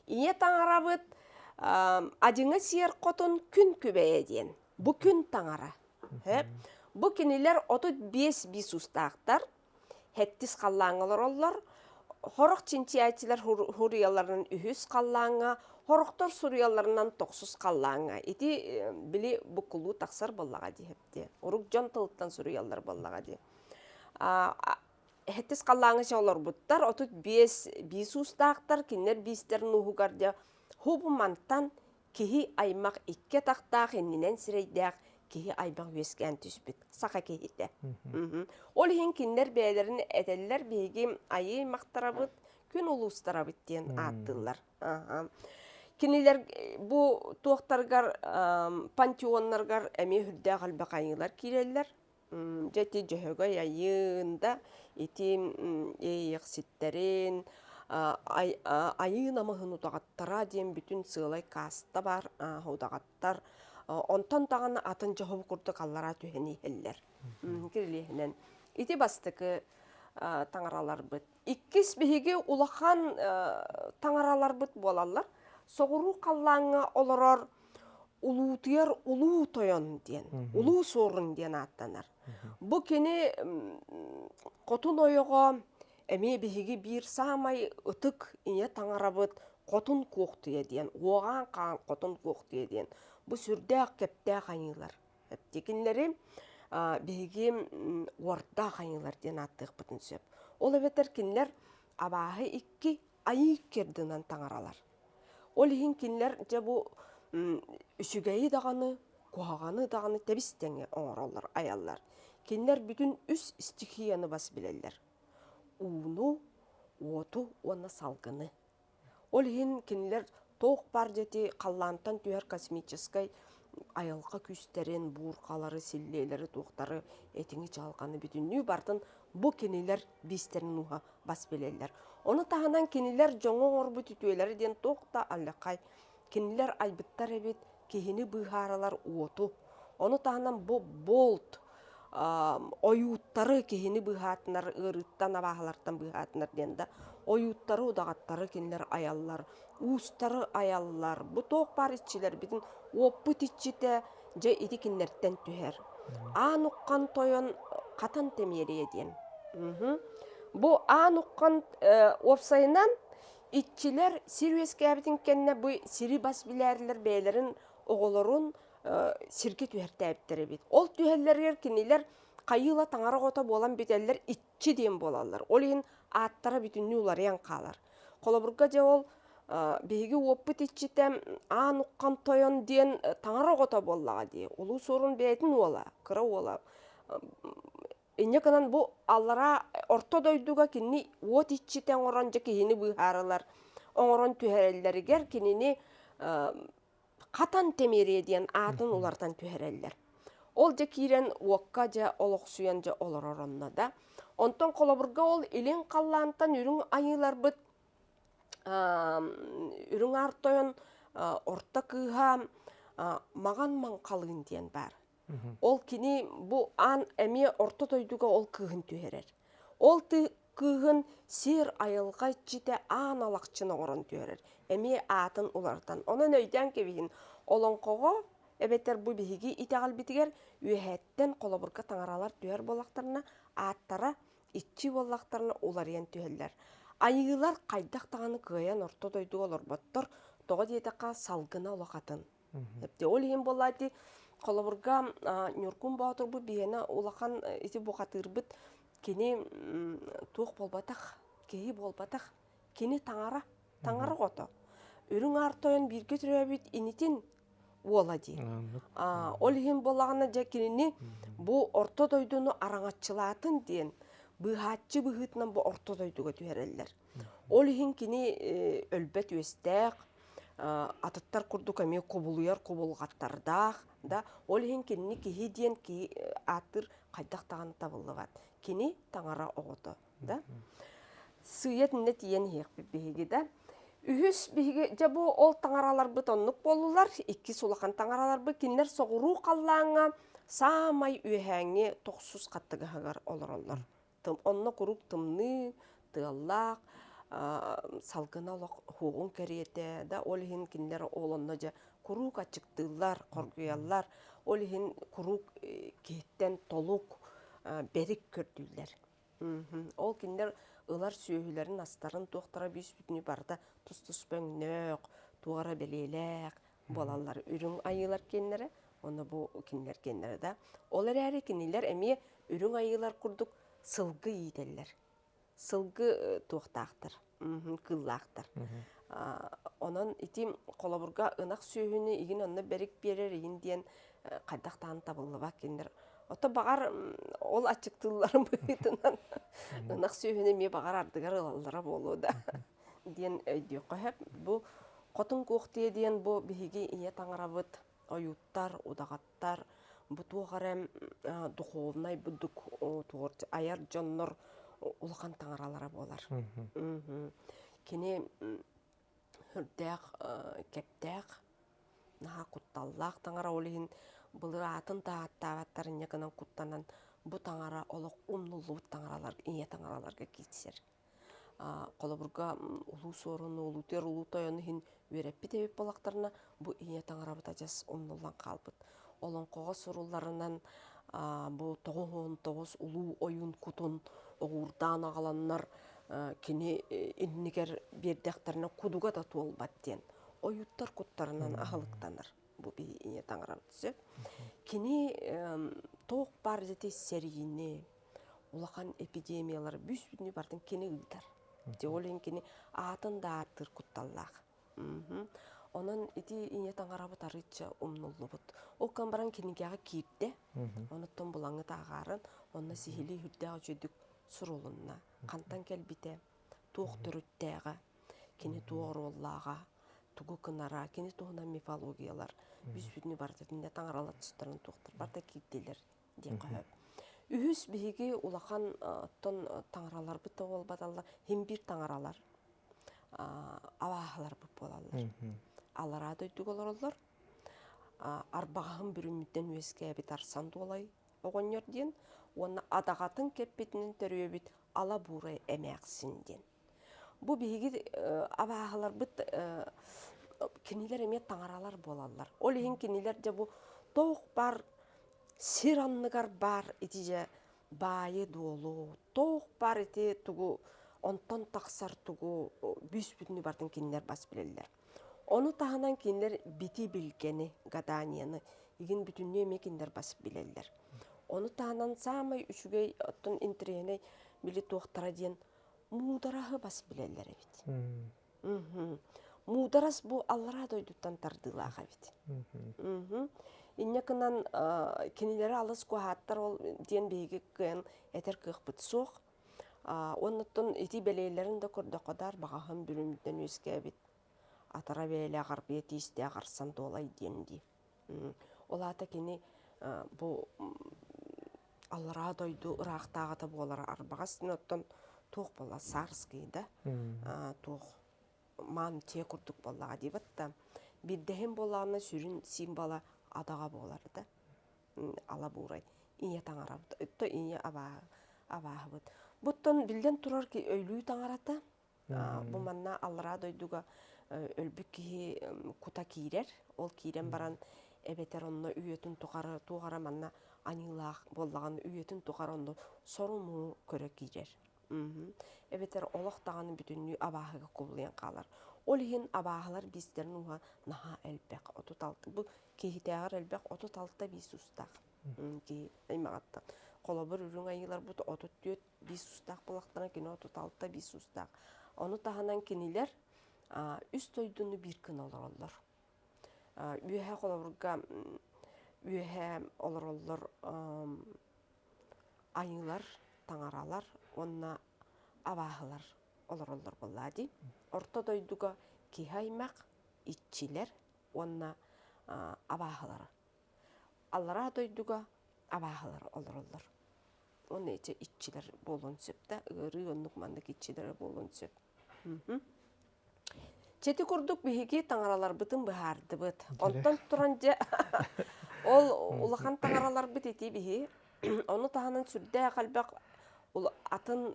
Ие таңарабыт адыңы сер қотын күн көбәе ден. Бұл күн таңара. Бұл кенелер 35 бис ұстақтар. Хеттіс қаллаңылар олар. Хорық чинчиятилер хурияларынан үхіс қаллаңа, хорықтар сурияларынан тоқсыз қаллаңа. Еті білі бұқылу тақсар боллаға дейіпті. Ұрық жон тылыттан суриялар боллаға dey. Хеттіс қаллаңы жаулар бұттар, 35 бис ұстақтар, кенер бистерін ұғығар dey. Хубымантан кеhi аймақ икке тақтақ, енінен сірейдәқ, кеhi аймақ өскен түспіт, сақа кехиді. Ол ең кенлер бәлерін әтелілер бейге айы мақтарабыт, күн ұлыстарабыт ден аттылар. Кенелер бұл тоқтарғар, пантеонларғар әме хүрді қалбақ айылар керелілер. Жәте жөгі айында, етем ейіқ сеттерін, айын амығын ұдағаттара ден бүтін сылай каста бар ұдағаттар. Онтан тағаны атын жоғып күрді қаллара түйені елдер. Керелейінен. Еті бастықы таңаралар бұд. Иккес бейге ұлақан таңаралар бұд болалар. Соғыру қаллаңа оларар улутыяр улу тойон ден. Улу сорын ден аттанар. Бұ кені қотын ойыға әме бейге бір самай ұтық ине таңарабыд қотын қоқты еден. Оған қаған қотын қоқты еден. Бұл сүрдәк кәптәк айылар. Әптекінлері биһиги уорда хаңылар диэн аттык бутун сөп. Ол эбетер кинилер абааһы икки айы кердинан таңаралар. Ол иһин кинилер же бу үсүгэйи даганы, куһаганы даганы тебистеңе оңороллар, аяллар. Кинилер бүтүн үс стихияны бас билеллер. Уну, оту, уонна салгыны. Ол иһин кинилер тоқ бар жети қаллантан түйер космической айылға күстерин, бууркалары, силлелери, туқтары, этиңи чалғаны бүтүннүү бартын бу кинилер бистерин уха бас билеллер. Оны таханан кинилер жоңо орбу түтүелери ден тоқта аллақай. Кинилер айбыттар эбит, кихини быхаралар уоту. Оны таханан бу болт, оюуттары кихини быхатынар, ырыттан абахалартан быхатынар денда. Оюуттары удагаттары кинилер аяллар, уустары аяллар. Бу тоқ бар итчилер битин оппут итчите же ити кинилерден түһер. Аануккан тойон катан темерие ден. Бу аануккан опсайынан итчилер сирвеске абитин кенне бу сири бас билерлер бейлерин оголорун сирге түһәртәптер бит. Ол түһәлләргә кинилер кайыла таңара гота болан бителлер итчи ден болалар. Ол ин аттара бүтүннү улар ян калар. Колобурга же ол биги оппут итчитем аануккан тойон ден таңара гота боллага ди. Улу сорун бетин ола, кыра ола. Инеканан бу аллара орто дойдуга кинни от итчитен орон же кини быхаралар. Оңорон түһәрелләргә кинини катан темере диен атын улардан түһәрелләр. Ол же кирен уокка же олок суян же олороронна да. Онтон колобурга ол илин каллантан үрүң айылар бит үрүң артойон орта кыха маган маңкалын диен бар. Ол кини бу ан эми орта тойдуга ол кыхын түһәрер. Ол кыхын сер айылга жите ан алакчына орон түһәрер. Эми атын улардан. Онун өйдөн кебин олонкого эбетер бу биһиги итагал битигер үһәттен колобурга таңаралар түһәр болактарына аттара итчи болактарына уларыян түһәлләр. Айылар кайдак таганы кыян орто дойдуга олорботтор тога диетака салгына олакатын. Эпте ол ин болати колобурга нюркун баатыр бу биена улахан ити букатырбыт кини тук болбатах, кеи болбатах, кини таңара гото. Үрүң артойон бирге түрөбүт инитин уолади. Ол ин болагана жакинини бу орто дойдуну араңачылатын диен быхатчы быхытынан бу орто дойдуга түһәрелләр. Ол ин кини өлбөт үстәк атыттар курдук эми кубулуяр кубулгаттардах да ол ин кини кихи диен ки атыр кайдак таганы табылгат. Кини таңара огото да. Сыйет нет ен хек биги да. Үһүс биги же бу ол таңаралар бит оннук болулар, икки сулахан таңаралар бит кинлер согуруу каллаңа самай үһәңе токсус каттыгагар олороллар. Тым онно курук тымны тыллак салгыналык хугун керете да ол хин кинлер олонно же курук ачыктылар, коргуяллар, ол хин курук кеттен толук берик көрдүлөр. Ол кинлер ылар сүйүлөрүн астарын туктара бис бүтүнү барда тус бөңнөк, тугара белелек болалар. Үрүң айылар кеннере, оны бу кинлер кеннере да. Олар әри кинилер эми үрүң айылар курдук сылгы иделлер. Сылгы туктактыр, кыллактыр. Онон итим колобурга ынак сүйүнү игин онна берик берер игин диен кайдактан табылыба кеннер. Ото багар ол ачыктыларын быйтынан ынак сүйүнү ме багар ардыгар ылаллара болууда. Диен өйдү кохеп бу котун куктие диен бу биһиги ие таңарабыт оюттар, удагаттар, бу тугарем духовнай будук тугор аяр жоннор улхан таңаралара болар. Кини хүрдәк, кептәк, наха кутталлак таңара олихин былыр атын тааттабаттарын якынан куттанан бу таңара олық умнулу таңаралар, ие таңараларга китсер. Колобурга улу сорunu, улу тер, улу тойону хин вереппи тебеп болақтарына бу ие таңарабыта жас умнулан қалбыт. Олон қоға соруларынан бу 9 улу ойын кутун оғурдан ағаланнар кини иннигер бердяқтарына кудуга да туол баттен. Ойуттар куттарынан ахылықтаныр. бу би ине таңарап түсөп. Кини тоқ бар жете серийини улахан эпидемиялар бүсүнү бардын кини ыйтар. Же олен кини атын да аттыр кутталлах. Онон ити ине таңарабыт арыча умнуллубут. Ол камбаран кинигяга кирде. Оноттон булаңы тагарын, онна сихили хүрдәгә җөдүк сурулунна. Кантан келбите, туох төрүттәгә, кини туоруллага, тугу кынара, кини тугына мифологиялар. Бүсүнү бардытында таңаралат тұстарын туохтар. Барда кирделер ди кайып. Үһүс биһиги улахан тон таңаралар бит ол баталлар, хим бир таңаралар. Авахлар бу болалар. Алара дойдук олорлор. Арбагын бүрүмүттен үескә бит арсан долай огоньор ден, оны адагатын кеппетинен төрөбүт ала бурай эмәксинден. Бу биһиги авахлар бит кинилер эме таңаралар болалар. Ол ин кинилер же бу тоқ бар сиранныгар бар итиже байы долу, тоқ бар ити тугу онтон тақсар тугу бүс-бүтүнү бардын кинилер бас билелер. Onu tahanan kinler biti bilgeni gadaniyаны igen bütünlüğü mekinler basıp bilirler. Onu tahanan samay üçügey ottun interene bili tohtara diyen mudarahı basıp bilirler evet. Mudaras bu Allah'a doyduktan tardılağa evet. İnne kınan kinileri alыс kuhattar ol diyen beygi kıyın eter kıqbıt soğuk. Onutun iti beleylerin de kurda kadar bağahın bölümünden özge evet. Atara beyle garbiyeti iste garsan dolay dendi. Olata kini bu Allah'a doydu Irak'ta da bolar arbağasın ottan toq bola sarskıydı. Toq man te kurduk bola dibatta. Bir dehem bolana sürün simbala adaga bolardı. Ala buray. İye tаңарабыт. Öttö iye abahıbıt. Button bilden turar ki öylüyü tаңарата. Bu manna Allah'a doyduga ölbük ki kuta kirer, ol kiren baran ebeter onunla üyetin tuğara manna anilaq bollağın üyetin tuğara onunla sorumu köre kirer. Ebeter olaq dağının bütünlüğü abahıga kullayan qalar. Ol hin abahılar bizlerin uha naha elbek 36. Bu kehiteğer elbek 36'da biz ustaq. Ki aymağattan. Kolabır ürün ayılar bu 34 biz ustaq bulaqtana kini 36'da biz ustaq. Onu tahanan kiniler üst oydunu bir kın olurlar. Ühe kolabırga ühe olurlar ayılar, tаңараlar, onna abahılar olurlar bolladi. Orta doyduga kihaymaq, iççiler, onna abahılar. Allara doyduga abahılar olurlar. Onu içe iççiler bolun söp da, ırı onluk mandık iççiler bolun söp. Çeti kurduk bihigi tаңараlar bıtın bıhardı bıt. Ondan turanca ol ulakan tаңараlar bıt eti bihi. Onu tahanın sürde kalbak atın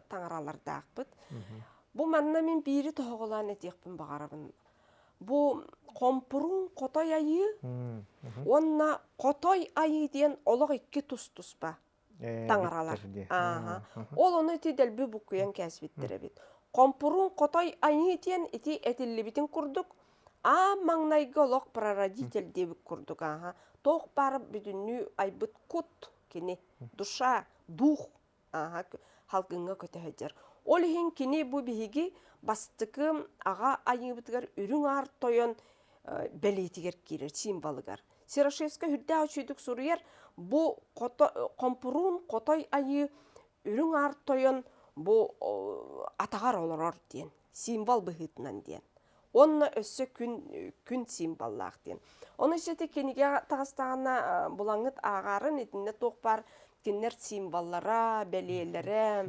tаңараlar dağ bıt. Bu manna min biri toğulan etiyekpin bağarabın. Bu kompurun kotoy ayı, onna kotoy ayı diyen olaq iki tus ba tаңараlar. Ol onu eti delbi bukuyan kəsbittir bit. Kompurun kotoy ayı diyen eti etilli bitin kurduk. Mаңнайга олақ прародитель дебік kurduk. Тоқ барып bütünlüğü aybıt kut kini duşa, duh halkınga kötühecер. Ol hin kini bu bihigi bastıkı ağa ayı bitigar ürün ağır toyon beleytiger kirer, simbalıgar. Sirashevska hürde açıyduk soruyer, bu kompurun kotoy ayı ürün ağır toyon bu atağar olurur diyen, simbol bihitinden diyen. Onna össe gün simbollaq diyen. Onu işte kenige tağыстağına bulаңıt ağarın etinde toqbar kinler simbollara, belelere,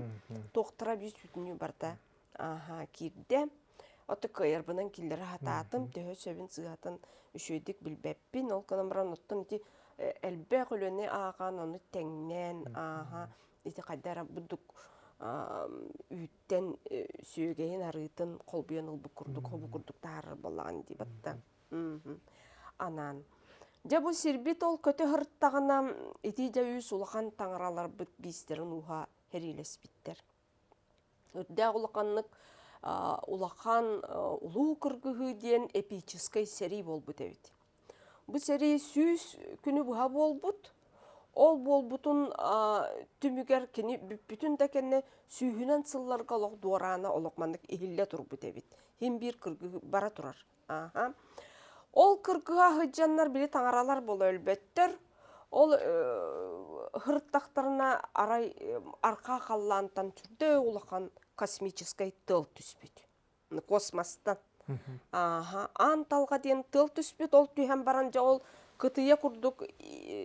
toqtıra biz bütünü barda kirde. Otu kıyır bunun killeri hatatım, töhö söbün sığatın üşöydük bilbeppin. Ol kanamıran ottun iti elbek ölüne ağan onu tengnen, iti qaddara buduk üytten sögeyin arıtın kolbuyan ol bukurduk tarır bolağın dibatta. Anan. Ja bu sirbit ol kötü hırttağına iti ja üs ulakan tаңараlar bit bizlerin uha heriles bitter. Ödde ulakanlık ulakan ulu kırgıhı diyen epической seri bol bu devit. Бу сери сүз күнү буha болбут. Ол болбутун түмүгер кини бүтүн да кенне сүйүнен сылларга олох дуарана олокмандык ихилле турбут эбит. Хим бир кыргы бара турар. Ол кыргыга хыджаннар били таңаралар боло өлбөттөр. Ол хырттактарына арай арка қаллантан түрдө улахан космической тыл түспүт. Космостан. Анталга ден тыл түспүт, ол түйен баран жа ол кытыя курдук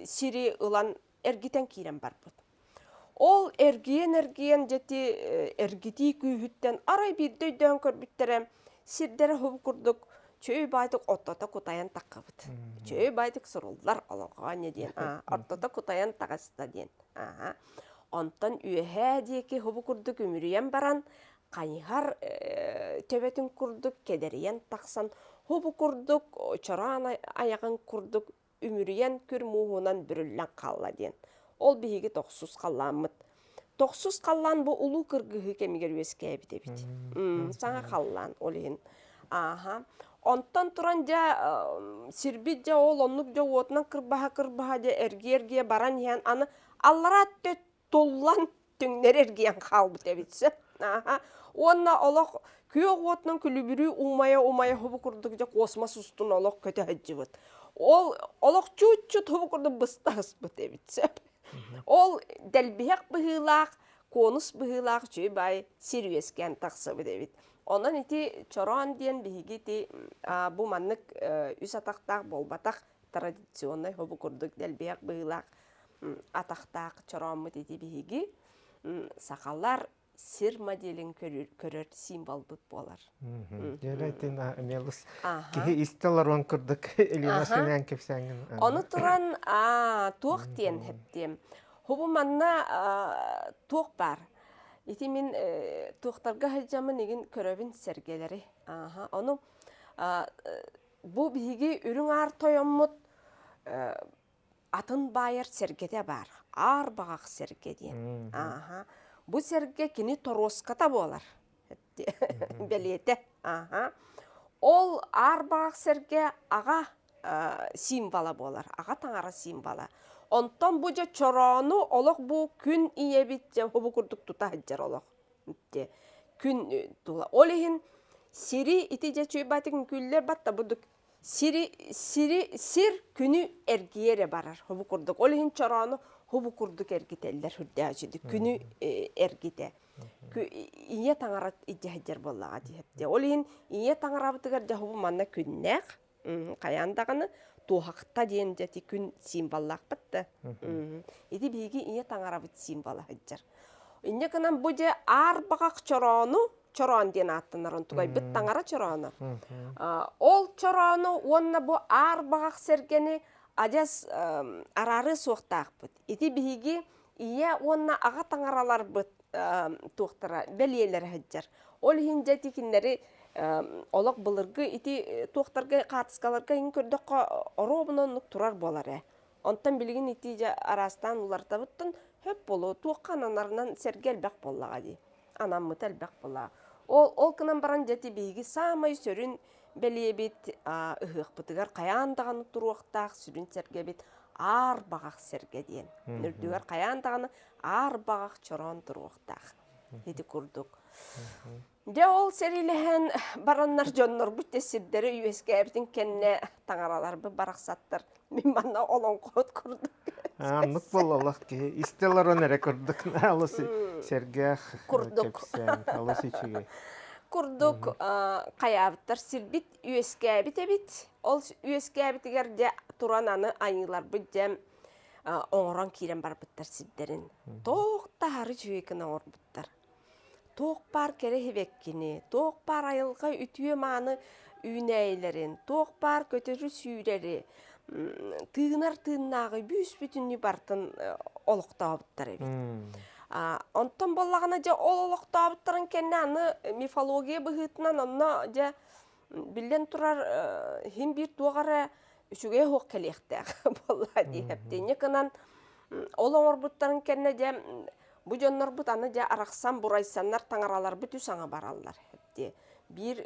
сири ылан эргитен кирен барбыт. Ол эргиен жети эргити күйүттен арай биддөйдөн көрбүттере сирдере хуб курдук чөй байтык оттота кутаян таккабыт. Чөй байтык сурулдар олоға не ден. Оттота кутаян тагаста ден. Онтан үйәһә дейки хубу курдук өмүрүйен баран қайхар төбетін курдук кедериен тақсан хубу курдук чоран аяғын курдук өмүрүйен күр муһунан бүрүллән қалла ден. Ол биһиги тохсус қалламыт. Тохсус қаллан бу улуу кыргыһы кемигер үескә бит эбит. Саңа қаллан олин. Онтан туран жа сирбит жа ол оннук жа отнан кырбаха жа эрге баран ян аны аллара төт толлан түңнер эргиен қалбыт эбитсе. Онна олох күйөк отнан күлүбүрү умая хубу курдук жа космос устун олох көтө хаджыбыт. Ол олох чут хубу курдук быстаспыт эбитсе. Ол делбиек быһылаак, конус быһылаак чүй бай сирүескен таксыбыт эбит. Онан ити чорон диен биһиги ти бу маннык үс атактак болбатак традиционный хобу курдук делбиек быылак атактак чороммут ити биһиги сакаллар сир моделин көрөр символ бут болар. Жеретин амелус ки истелар он курдук Элина сенен кепсеңин. Оны туран туох диен хептем. Хобу манна туох бар. Ити мен туохтарга хаджамын еген көрөбүн сергелери. Onu bu биһиги үрүң ар тойоммут атын байыр сергете бар. Ар багак серге диен. Бу серге кини тороската болар. Белете. Ол ар багак серге ага символа болар. Ага таңара символа. Онтон бу жа чорону олох бу күн иебит жа хобу курдук тута хаджар олох. Күн тула. Олихин сири ити жа чөй батыгын күллер батта будук сир күнү эргиере барар хобу курдук. Олихин чорону хобу курдук эргителлер хүрдэ ажыды. Күнү эргите. Ие таңарат ижа хаджар боллага дихепте. Олихин ие таңарабытыгар жа хобу манна күннэк. Каяндағаны туһақта дейін жәті күн символлақ бітті. Еді бейгі ие таңарабыт символы хаджар. Инне кынан бұ же ар бағақ чорон дейін аттынарын тұғай біт таңара чорону. Ол чорону, онна бұ ар бағақ сергені ажас арары соқтақ бұд. Еді бейгі ие онна аға таңаралар бұд туқтыра бәлиелер хаджар. Ол хин жәті кіндері олық бұлырғы ити туқтарға қатысқаларға ең көрдіққа оробынан тұрар болар. Онтан білген ити арастан уларда бұттын хөп болу туққан анарынан сергел бәк болаға дей. Анам мұтал бәк болаға. Ол кынан баран жәті бейгі самай сөрін бәлие бет ұғық бұтығар қаяндағаны тұруқтақ сүрін серге бет ар бағақ серге дейін. Нүрдігер қаяндағаны ар бағақ чорон тұруқтақ. Еті күрдік. Де ол серилеген бараннар жоннор бұтте сирдері үйеске әбітін кенне таңаралар бұ барақсаттыр. Мен манна олон қот күрдік. Анық бол олақ ке. Истелар онере күрдік. Алысы сергех кепсен. Алысы чүге. Күрдік қаябыттар сирбит үйеске әбіт әбіт. Ол үйеске әбітігер де туран аны айнылар бұд жем оңыран кейрен бар бұттар сирдерін. Тоқтары жүйекін оңыр бұттар. Тоқ бар кере хевеккini, тоқ бар айылға үтüе маны үйнәйлерін, тоқ бар көтөрі сүйрері, тыынар-тыыннағы бүйіс бүтінні бартын олықта абыттар әбет. Онтан болағына жа ол олықта абыттарын кәнне аны мифология бұғытынан онна жа білден тұрар хем бір туғары үшіге хоқ кәлектәк болға дейіпті. Некінан ол оңыр бұттарын кәнне жа Бу жоннор бут аны жа арақсан бурайсаннар таңаралар бүт үсаңа баралар. Бір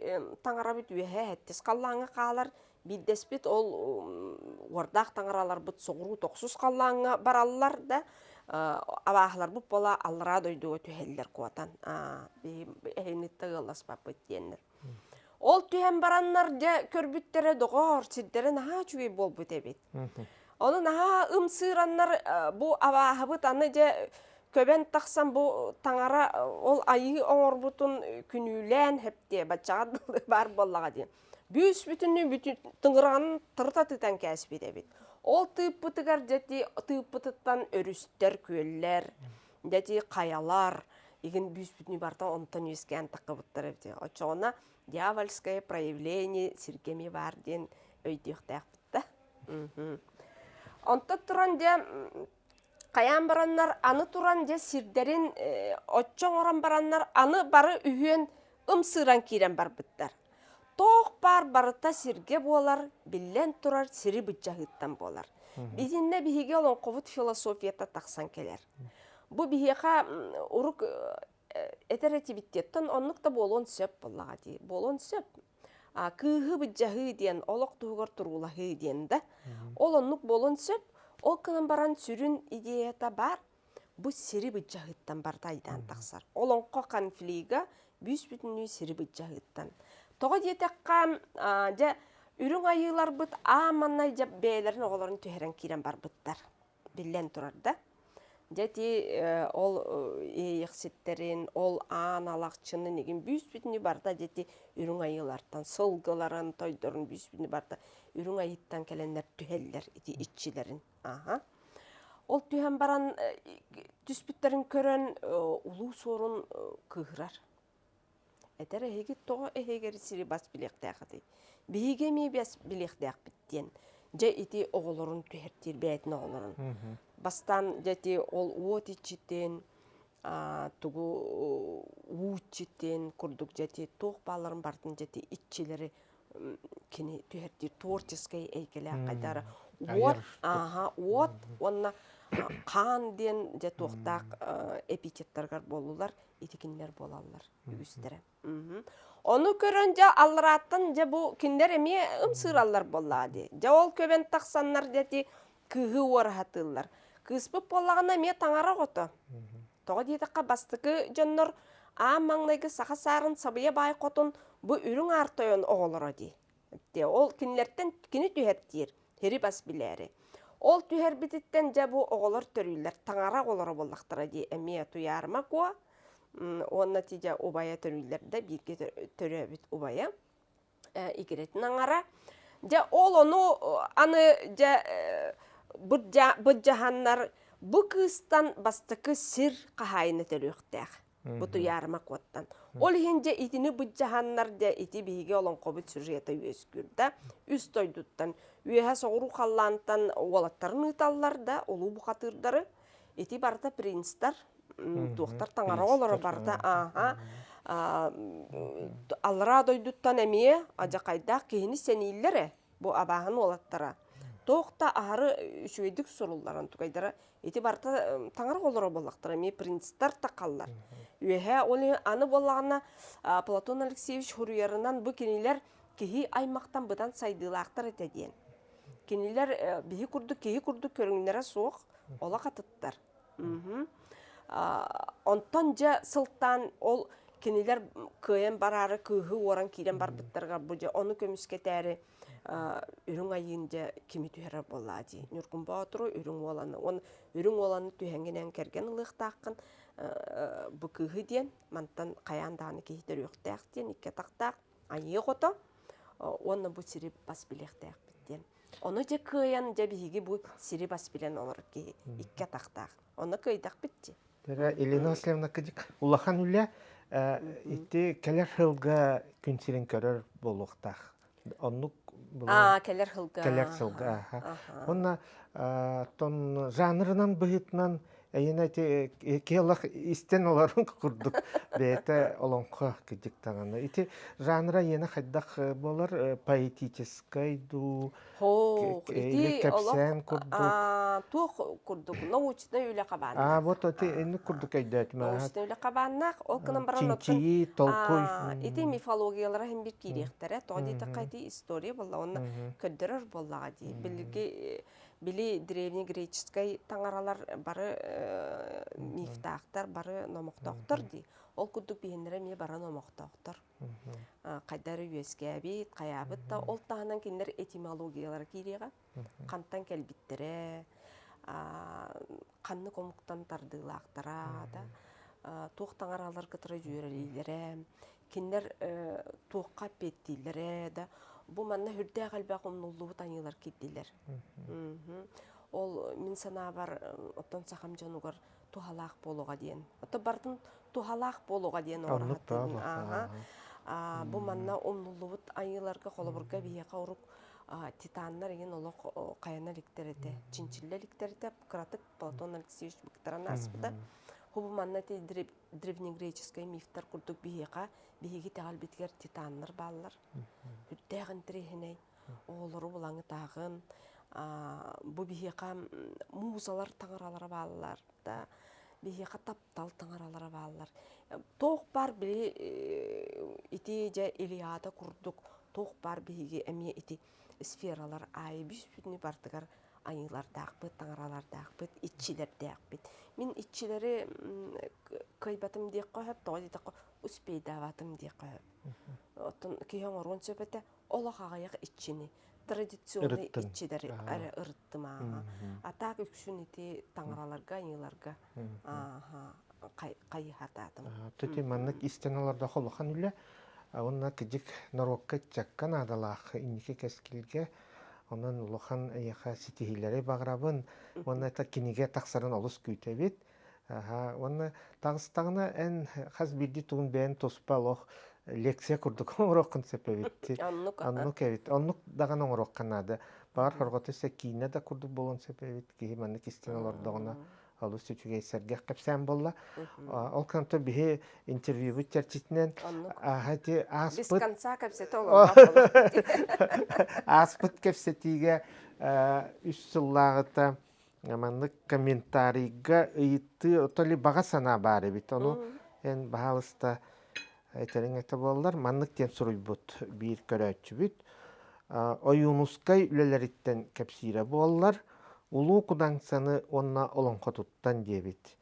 таңара бүт үйе әттес қаллаңа қалар, Биддеспит ол уардақ таңыралар бұт соғыру тоқсус қаллаңа бараллар да абахлар бұп бола аллара дойдуға түйелілер қуатан. Әйнітті ғылас бапыт дейінлер. Ол түйен бараннар де көрбіттері доғар сирдері наға чуй бол бұт әбет. Оны наға ымсыраннар бұ абахыбыт аны де көбен тақсан бұ таңара ол айы оңыр бұтын күнүлән хепте бачаға бар боллаға дейін. Бүйіс бүтін тыңырағын тұрта тұтан кәсіп едебет. Ол тыып бұтығар жәті тыып бұтыттан өрістер, көллер, жәті қаялар, еген бүйіс бүтін бартан онтан өскен тақы бұттар әбде. Очоғына дьявольское проявление сиркеми бар ден өйдіқтәк бұтты. Онта тұран де қаян бараннар, аны тұран де сирдерін отчоң оран бараннар, аны бары үйен ымсыран кейрен бар бұттар. Тоқ бар барыта сирге болар, білен тұрар сири бұджағыттан болар. Бидинне бихиге олон қовыт философията тақсан келер. Бұ бихиға ұрық этеретибиттеттен оннықта болон сөп болаға дей. Болон сөп. Кығы бұджағы дейін, олық тұғыр тұрулағы дейін да. Ол оннық болон сөп, ол кынан баран сүрін идеята бар, бұ сири бұджағыттан барда айдан тақсар. Олон конфлига бүйіс бүтінүй сири бұджағыттан. Тоғы детекқа үрің айылар бұт, аманнай жап бәйлерін оғыларын түйерен керен бар бұттар. Білен тұрарда. Жәті ол еқсеттерін, ол аналақчының еген бүйіс бүтіні барда жәті үрің айылардан, сылғыларын, тойдырын бүйіс бүтіні барда үрің айыттан кәленлер түйелер, итчілерін. Ол түйен баран түспіттерін көрін ұлу сорын кығырар. Әтер әйге тоғы әйгері сири бас білектәқ дей. Бейге ме бас білектәқ біттен. Жа ити оғылырын түйертер бәйтін оғылырын. Бастан жәте ол уот ичітен, тұғы уучітен, күрдік жәте тоқ баларын бартын жәте итчілері кені түйертер творческай әйгелі қайдары. Уот, онына қан ден жә тоқтақ эпитеттарғар болулар, итікінлер болалар үгістері. Оны көрін жа алыраттын жа бұл күндер әме ұмсыралар болады. Жа ол көбен тақсанлар жәте кығы орғатылар. Кыспып болағына ме таңара ғоты. Тоғы дейдіққа бастықы жоннор маңнайғы сақа сарын сабыя бай қотын бұл үрің артойын оғылыры дей. Ол күнлерден күні түйерттер, хері бас білері. Ол түйер бітіттен жа бұл оғылыр төрілер, таңара ғолыры болақтыра дей әме тұярыма қуа. Он натija обая төрүйлерде бирге төрөбүт обая игеретін аңара. Жа ол оны аны жа бұджаханнар бұ кыстан бастықы сир қағайыны төрөқтәқ. Бұты ярыма қоттан. Ол хенже итini бұджаханнар жа ити биге олон қобыт сюжета өскүрді. Үс тойдуттан. Үйеға соғыру қаллантан олаттарын ұталлар да, олу бұқатырдары. Ити барда принстар. Туқтар таңара олары барда, алыра дойдуттан әмие, ажақайдақ кейіні сәнейлері, бұл абағын олаттара. Тоқта ағары үшөйдік сұруларын тұқайдара, еті барда таңара олары болақтар, әмие принцтар тақаллар. Үйеге олы аны болағына Платон Алексеевич Хуруярынан бұл кенелер кейі аймақтан бұдан сайдылақтар етеден. Кенелер кейі күрді көріңлері соқ, ола қатыттар. Онтан жа сылтан ол кенелер көйен барары күйі оран кейден бар бұттарға бұлжа. Оны көміске тәрі үрің айын жа кемі түйері болады. Нүргін ба отыру үрің оланы. Үрің оланы түйенгенен керген ұлықтақын бұ күйі ден. Мантан қаяндағыны кейдер өқтәқ ден, ике тақтақ айы ғота. Оны бұ сірі бас білектәқ біттен. Оны жа көйен жа бігі бұ сірі бас білен олар кей ике тақтақ. Оны көйдақ бітті. Елена Васильевна кыдик улахан үлі итти келер хылга күнсерин көрөр болуқтақ. Оннук келер хылга. Келер хылга. Онна тон жанрынан быһытынан Әйін әйті келақ истен оларын құрдық бәйті олонқы кедік тағаны. Ити жанра ені қайдақ болар поэтическай ду, или кәпсән құрдық. Туох курдук, научный үле кабаннак. Вот эти ені құрдық әйдәт. Научный үле кабаннак, ол кынан баран Чинчии, толкуй. Ити мифологиялара hem bir kirектере, тоди тақайти история болла, оны көддөрөр боллага ди. Били древнегреческий таңаралар бары мифтақтар, бары номоқтақтар ди. Ол күдік бейіндері ме бары номоқтақтар. Қайдары үйеске әбейт, қаябыт та, ол тағынан кендер этимологиялар кейреға. Қанттан кәлбіттері, қанны комуқтан тардылақтара да. Туық таңаралар кітірі жүйерелейлері, кендер туыққа петтейлері да. Бұл манна хүрдә қалбақ омнулуы таңылар кеддейлер. Ол мен сана бар оттан сақам жануғар тухалақ болуға дейін. Отты бардың тухалақ болуға дейін орағаттың. Бұл манна омнулуыт айыларға қолыбырға бейеқа ұрық титаннар еген олық қаяна ліктереті, чинчилле ліктереті, Кратык Платон Алексеевич Викторан аспыда. Бұл манна те древнегреческий мифтар күрдік бейеқа, бейеге тағал бітгер титаннар балылар. Үттәғін тірехіней, олары бұлаңы тағын, бұл бейеқа музалар таңыралары балылар, бейеқа таптал таңыралары балылар. Тоқ бар біле ити жа Илиада күрдік, тоқ бар бейеге әме ити сфералар айы бүс бүтіні бардығар айылар дақпыт, таңыралар дақпыт, итчилер дақпыт. Мен итчилері көйбатым дек қойып, тоғы дедіқ успейдаватым дек қойып. Оттын кейен орын сөпеті, олық ағаяқ итчини, традиционный итчилері әрі ұрыттым аға. Атақ үкшін ити таңыраларға, айыларға қайығататым. Төте маннық истеналарда қолыған үлі, онына кедік Норокка чаккан адалақ инеке кәскілге, онын улухан аяқа сетихилері бағырабын, оны әті кенеге тақсарын олыс көйтәбет. Оны тағыстағына ән қаз бірді тұғын бәйін тоспа олық лекция күрдік оңырақын сәпәбетті. Аннук әбет. Аннук даған оңыраққанады. Бағар хорғаты сәкейіне да күрдік болын сәпәбет. Кейі маннық истеналардағына алыс сөчуге сәрге қапсан болла. Ол канто бігі интервью бүттерчетінен без конца кәпсеті олуға аспыт кәпсетіге үш сыллағыта манлык комментарийга ыйытты отоли баға сана бары бит. Оны ен бағалыста әйтерің әті болалар. Манлык тен сұруй бұд бір көрәтші бүт. Ойунускай үлелеріттен кәпсире болалар. Улуу кудаңсаны онна олонқо туттан дебит.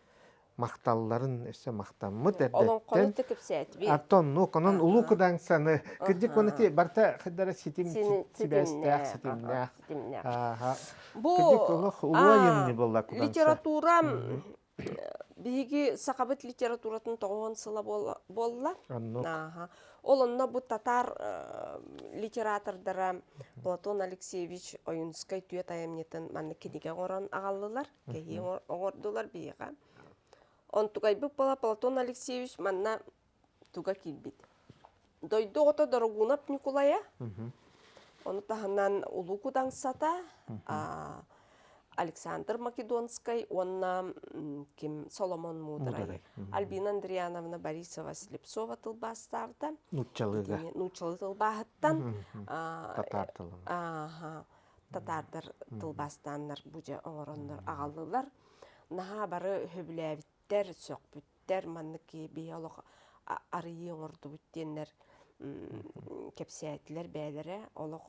Мақталларын өсі мақтаммыт әрдеттен. Олонқоны түкіп сәт бей. Аттонну, онын улуу кудаңсаны. Кірдік оны те барта қыдара сетим тибәстәқ, сетимнәқ. Кірдік олық улуу айымны болла кудаңса. Литература, бейгі сақабыт литературатын тоғын сыла болла. Олонна бұл татар литератордара Платон Алексеевич Ойынскай түйет айамнетін манны кенеге оран ағалылар, кейі оңырдылар бейіға. Он тугай бұл бала Платон Алексеевич манна туга келбейді. Дойды ота дорогунап Николая, оны тағынан улу кудаңсата, Александр Македонскай, онна Соломон Мудрай, Альбина Андриановна Борисова Слепцова тылбастарда. Нучалы тылбағыттан. Татар тылын. Татардар тылбастаннар бұжа оңырондар ағалылар. Наға бары хөбіләбіттер, сөкбіттер, манныки биолог арыйы оңырды бүттенлер кепсиятилер бәлері. Олық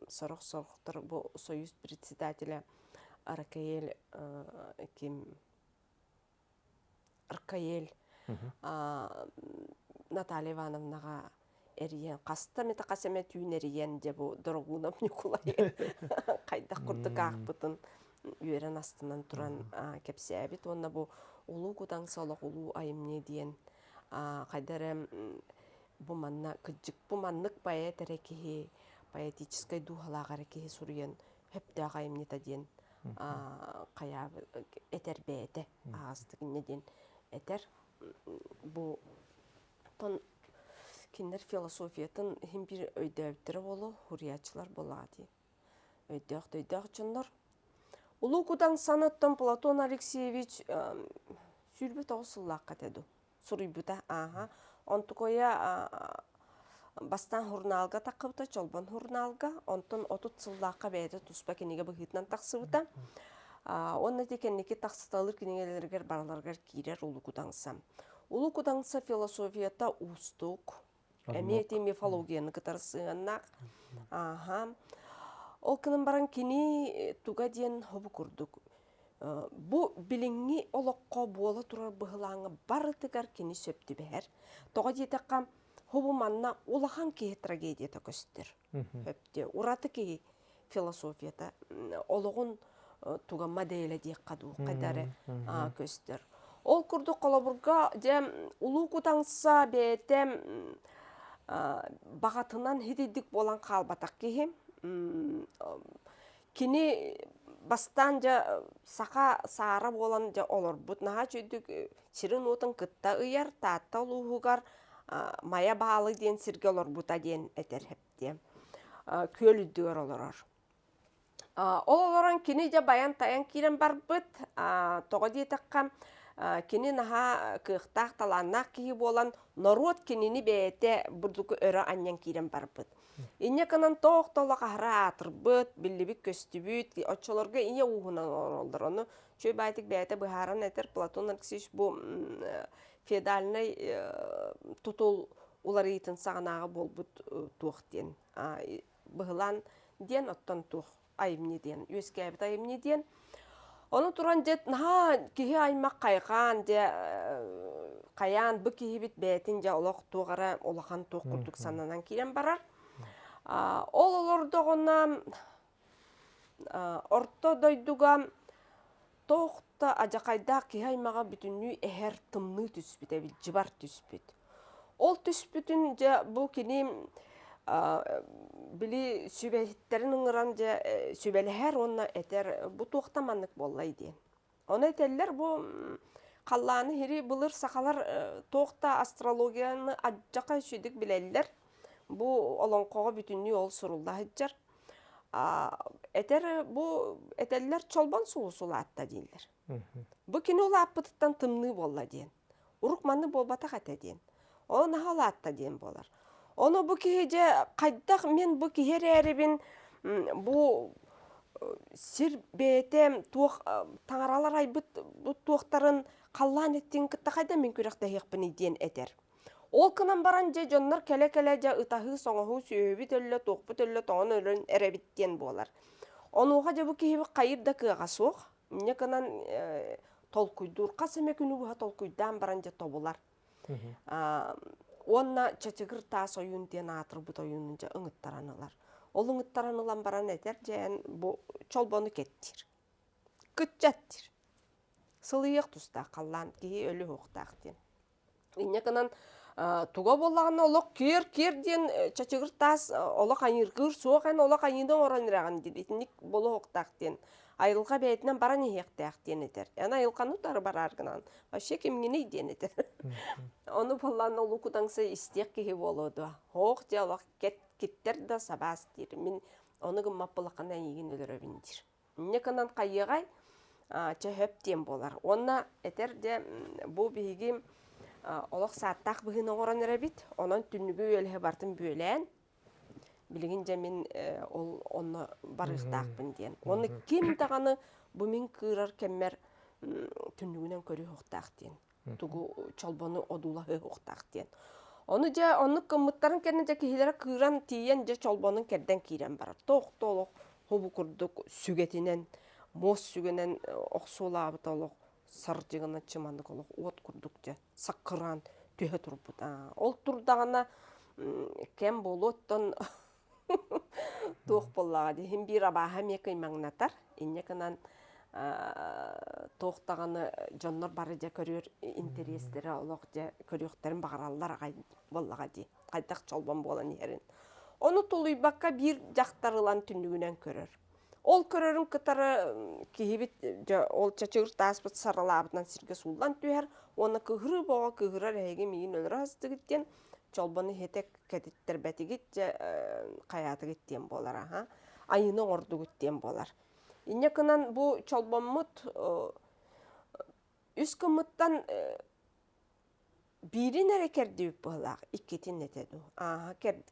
сұрық-сұрықтыр бұл союз председателі Аркаэль Наталья Ивановнаға әриен қаста мета қасаме түйін әриен де бұл дұрғынап Николай қайда құрдық ақпытын үйерен астынан тұран кәпсе әбет. Онна бұл ұлу құдан салық ұлу айымне дейін қайдары бұл манна күджік бұл маннық поэт әрекеге поэтическай духалақ әрекеге сұрыен хөпті ағайымнета дейін қая әтер бәйті ағастығын неден әтер. Бұл тон кендер философиятын хем бір өйдөптірі болу, хуриятчылар болады. Өйдөқ жынлар. Улукудан санаттан Платон Алексеевич сүрбет оғысыллаққа деді. Сурыйбыта, онтукоя бастан хурналга таққыбыта, чолбан хурналга, онтон отут сыллаққа бәйді туспа кенеге бұхытнан тақсыбыта. Онна текеннеке тақсыталыр кенегелергер бараларгар кирер улукудаңса. Улукудаңса философията устук, әметі мифологияны кытарсығаннақ. Ол кынан баран кені туға ден хобу күрдік. Бұ біліңі олыққа бола тұрар бұғылаңы барытығар кені сөпті бәр. Тоға детіққа хобу манна олахан кей трагедията көстер. Ураты кей философията олығын туға моделі дек қаду қадары көстер. Ол күрді қолабырға де ұлу құтаңса бәйтем бағатынан хедедік болан қалбатақ кейі. Кені бастан жа сақа сары болан жа олар бұд. Наға жүйдік сирин отын кытта ұяр, татта ұлуғығар мая бағалы ден сірге олар бұта ден әтер хепте. Көлүддігер оларар. Ол оларан кені жа баян таян керен бар бұд. Тоға детіққа кені наға кықтақ таланнақ кейі болан народ кенені бәйті бұрдықы өрі аннан керен бар бұд. Инне канан тоқтолы қағыра атыр бұд, білібік көсті бұд, отчыларға инне уғынан оралдыр. Оны чөй бәйтік бәйті бұхаран әтір Платон Алексеевич бұл федалінай тұтыл олар ейтін сағанағы бол бұд туқтен. Бұғылан ден, оттан туқ айымне ден, өске әбіт айымне ден. Оны тұран дед, наға кейі аймақ қайған, қаян бұ кейі біт бәйтін де олақ туғара, олақан туқ күрдік санынан керен барар. Ол олардығына орта дойдуға тоқта ажақайда кейі аймаға бүтінні әхер тымны түспіт, әбіт жыбар түспіт. Ол түспітін бұл кені білі сөбәліттерін ұңыран сөбәліхер онына әтер бұ тоқтаманлық боллай ден. Оны әтелер бұл қалланы хері бұлыр сақалар тоқта астрологияны ажақай сөйдік біләлілер. Бұ олонқоға бүтінні ол сұрулда хыджар. Әтелер чолбан суғысула атта дейілер. Бұ кені ол аппытыттан тымны болла ден. Ұрықманны болбатақ әті ден. Оны нағала атта ден болар. Оны бұ кейде қайдақ мен бұ кейер әрібін бұ сір бәйтем таңаралар айбыт бұ туақтарын қаллан еттен күтті қайда мен көріқті еқпін еден әтер. Ол кынан баран же жонлар кәлі-кәлі же ұтағы соңығы сүйөбі төлі, тоқпы төлі тоғын өлін әрәбіттен болар. Онуға же бұ кейбі қайырда кыға соқ, мне кынан толкуйдур, қасыме күні бұға толкуйдан баран же тобылар. Онна чачығыр тас ойын ден атыр бұт ойынын жа ұңыттаранылар. Ол ұңыттаранылан баран әтер жән бұл чолбоны кеттір. Күт жаттыр. Сылыйық тұста қалан кейі өлі оқтақ ден. Инне кынан туға болағын олық кер ден чачығыр тас олық айырғыр соған олық айындың ораныраған дедетінік болы оқтақ ден. Айылға бәйтінен баран еқтәқ ден етер. Яна айылқаны тары бар арғынан. Вообще кемгені ден етер. Оны болан олу күтаңсы істек кейі болуды. Оқ де олық кеттер да сабас дер. Мен оны күммап болақына еген өлір өбіндер. Не кынан қайығай чөп болар. Онна етер де бұл бейгім олық саттақ бұғын оғыран әрәбет. Онан түннігі өлі бартын бөлән. Білген жәмен оны барықтақпын ден. Оны кем тағаны бұмен кырар кәммер түнігінен көрі оқтақ ден. Тугу чолбаны одулағы оқтақ ден. Оны кымыттарын кәріне жа кейлері кыран тиен жа чолбанын кәрден кейрен барар. Тоқ-толық хобу күрдік сүгетінен, мос сүгенен оқсулабыт олық, сар жығына чымандық олық, от күрдік жа, саққыран түйе тұрбыт. Ол тұрдағына кәм болуттан тоқ боллаға дейін бір абаға мекай маңнатар. Инне кынан тоқтағаны жонлар бары жа көрер интерестері олық жа көріқтерін бағаралар боллаға дейін. Қайдақ чолбан болан ерін. Оны тұлый баққа бір жақтарылан түнігінен көрер. Ол көрерін кітары кейбет ол чачығыр таспыт саралабытынан сірге сулдан түйер. Оны кығыры боға кығырар әйге мейін өлір азды чолбаны хетек кәдеттер бәтігет қаяты кеттен болар. Айыны орды кеттен болар. Инне кынан бу чолбоммут үс кымыттан бирин эре кердип булак иккетин нетеду.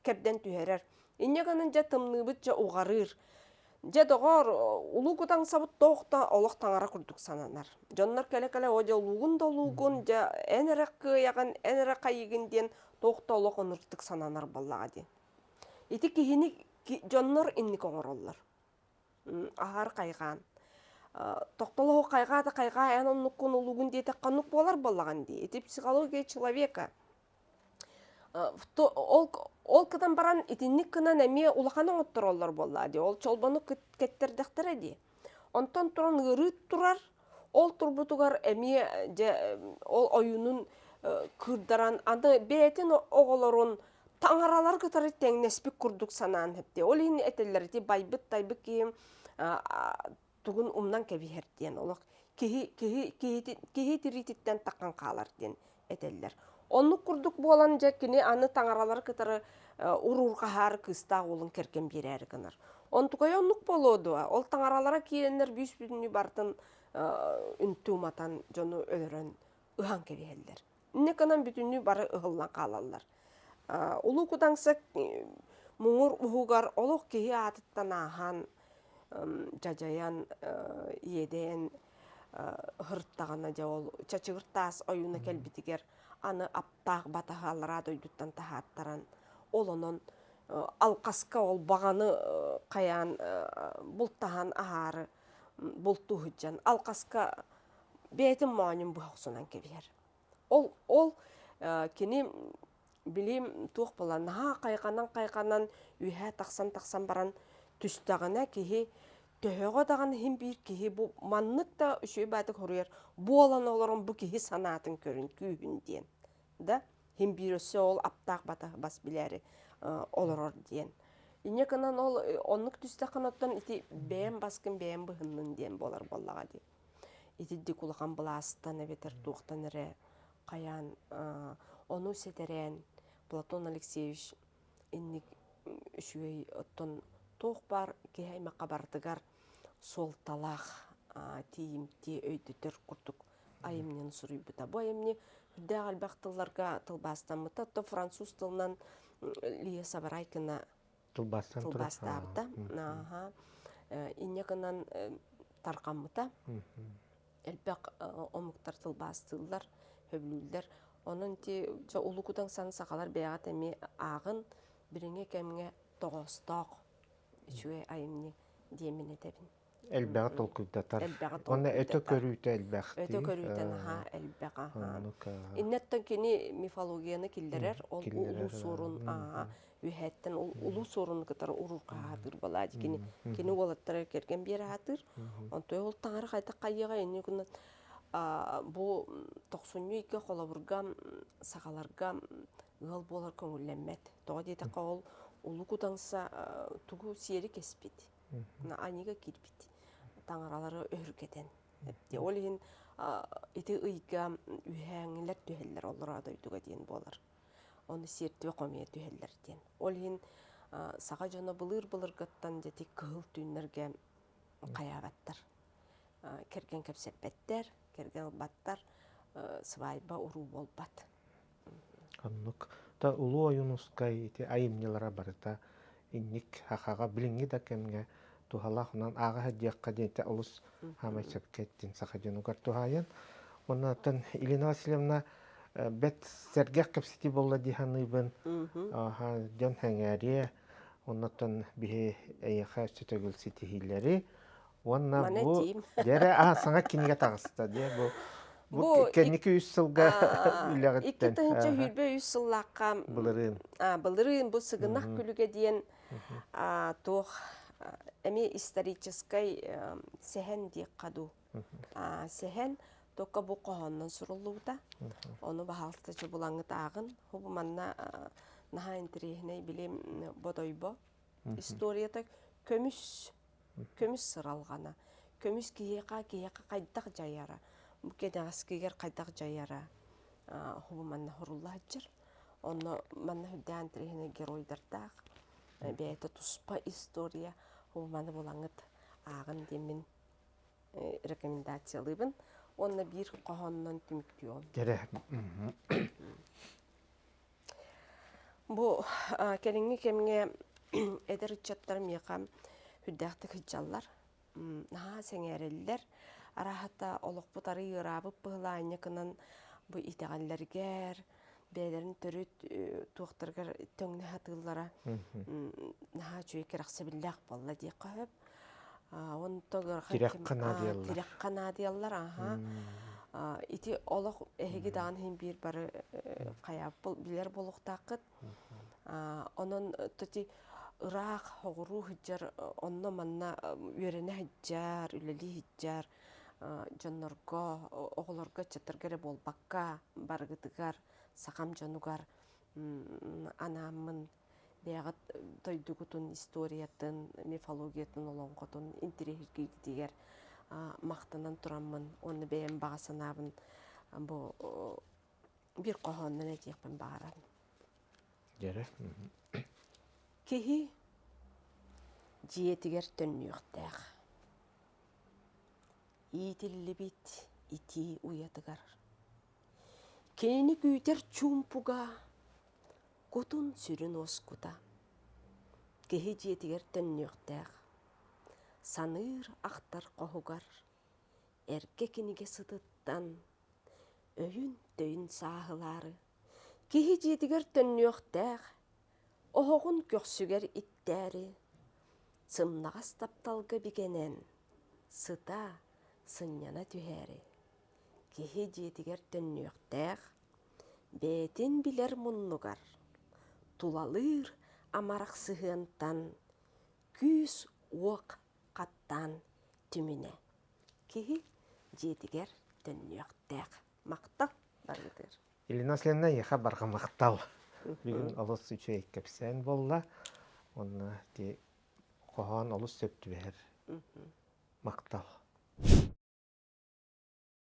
Керден түһерер. Инне кынан жа тымныбыт жа угарыр. Же догор улугудан сабыт тоқта олох таңара курдук сананар. Жоннар келе-келе ожа улугун да улугун жа энерек кыяган, энерек кайыгын ден тоқта олох оныртык сананар боллага ден. Ити кихини жоннор инни коңороллар. Ахар кайган. Тоқтолоо кайга да кайга эн оннуккун улугун дете канук болар боллаган ди. Ити психология человека. Ол кыдан баран итинник кынан эме улаханы оттороллар боллади. Ол чолбону кеттердектер эди. Онтон туран ырыт турар, ол турбутугар эме ол оюнун кырдаран аны бетин оголорун таңаралар кытары теңнеспик курдук санаан хепти. Ол ин этеллерди байбыт тайбык кийим тугун умнан кебихерден. Олох кихи тирититтен таккан калар ден этеллер. Онну курдук болан жекини аны таңаралар кытары урургахар кыста улун керкен берер гынар. Онтукай оннук болоду. Ол таңаралара киеннер бүйс бүтүнү бартын үнтүү матан жону өлөрөн ыхан кебиһеллер. Инне канан бүтүнү бары ыгыллан калаллар. Улуу кудаңса муңур ухугар олох кихи атыттан ахан жажаян иеден хырттагана жа ол чачыгыртаас оюна келбитигер аны аптақ батахалара дойдуттан тахаттаран олонон алқаска ол бағаны қаян бұлттахан ахары бұлтту хүджан алқаска бетім мауынын бұхсынан кебер. Ол кені білем туқ болан қайқанан үйе тақсан баран түстағына кеге төһөҕө даган хим бир киһи бу манныкта үшөй байтык хорuyar бу olan олорон бу киһи санаатын көрүн күүһүн диен да хим бирөсө ол аптак бата бас билери олорор диен ине канан ол оннук түстө канаттан ити бэм баскын бэм быһыннын диен болар боллага ди ити дикулган буластан эбетер туктан эре каян ону сетерен Платон Алексеевич инник үшөй оттон тух бар кехайма кабардыгар сол талах тиимти өйдөтөр курдук айымнен сурuybuta. Бу айымны хүрдэ албактыларга тылбастамыта то француз тылынан лие сабарайкына тылбастабыта. Иннеканан таркамыта. Элбек омуктар тылбастылар, хөблүллер. Онун ти улукудан сан сакалар бягат эми агын бириңе кемге тогосток үчүе айымны диемин этебин. Элбэҕэ толкуйдатар. Онна өтө көрүүтэ элбэхти. Өтө көрүүтэн элбэҕэ. Иннеттен кини мифологияны киллерер, ол улуу сорун үһэттен улуу сорун кытар урурка хатыр балади кини олаттар керген бери хатыр. Онтой ол таңары кайта кайыга эне күнү бу 92 колобурга сагаларга ыл болар көңүлленмет. Тога дейте кол улуу кутаңса тугу сиери кеспит. На анига кирбит. Таңаралары өргеден. Ол ин ити ыйга үһәңләр төһәлләр олора дойдуга ден болар. Оны сертве комия төһәлләр ден. Ол ин сага жана былыр гаттан дети кыл түннәргә каябаттар. Керген кепсеппеттер, керген баттар свайба уру болбат. Аннук та улуу оюнускай ити айымнылара барыта инник хахага билинги да кемге тухалахнан ага хадиякка дейте улус хамай сепкеттин сахажынугар тухайын. Оннан Елена Васильевна бет сергех кепсити болла диханыбын жон хәңәри оннан бихе эйха сөтөгүл ситихилleri. Онна бу дере саңа киниге тагыста де бу кенники 3 жылга үлөгөттөн. 2 хүрбө 3 жыллакка былырын бу сыгынак күлүгө диен тох эми исторической сехен ди каду. Сехен тока бу кохоннон сурулууда. Ону бахалтычы булаңы тагын хубу манна наха интерехне билем бодойбо. Историята көмүс сыралгана. Көмүс кийека кайдак жайара. Бу кедагас кигер кайдак жайара. Хубу манна хоруллаачыр. Ону манна хүдән интерехне геройдардак. Бейте туспа история хубу манна булаңыт агын демин рекомендациялыбын. Онна бир қоғаннан түміктіон. Жере. Бу келинги кемге эдер үтчаттар миякам хүддәхті күджаллар. Наха сеңереллер. Арахата олықпыт ары ырабып бұғылайны кынан бу итеғаллергер, бәлерін түріт туқтыргар төңні хатыллара наха чуй керақсы білләқ болла дей қағып. Тирек қана дияллар. Тирек қана дияллар, ити олық әхеге дағын хем бір бары қаяп білер болуқтақыт. Онын төти ырақ, хоғыру хыджар, онны манна үйеріне хыджар, үлелі хыджар, жоннорго, оғылорго чатыргары болбаққа, барғытыгар, сақам жонугар, анамын, бәғыт тойдугутун историятын, мифологиятын олонғотун, интерехирге дегер мақтанан тұрамын, оны бәйін бағасанабын, бір қоғаннан әтекпін бағаран. Жере. Кехи жиетігер төннүйіқтәғ. Итілі бит, ити уятыгар. Кенені күйдер чумпуга, Котун сүрін оскута. Кехи жиетігер төннүйіқтәғ. Саныр ақтар қоғугар. Әрке кенеге сыдыттан. Өйін төйін сағылары. Кехи жиетігер төннүйіқтәғ. Оғын көксүгер иттәрі. Сымнағас тапталғы бігенен. Сыта сынняна түхәрі. Кехи жиетігер төннүйіқтәғ. Бәтін білер мұннугар. Тулалыр амарақ сығынтан, күз оқ қаттан түміне. Кехи жетігер төннүйіқтәғ. Мақтал барғыдыр. Илина Сленна еха барға мақтал. Бүгін олыс үчі еккепсен болла. Онна де қоған олыс сөптүбер. Мақтал.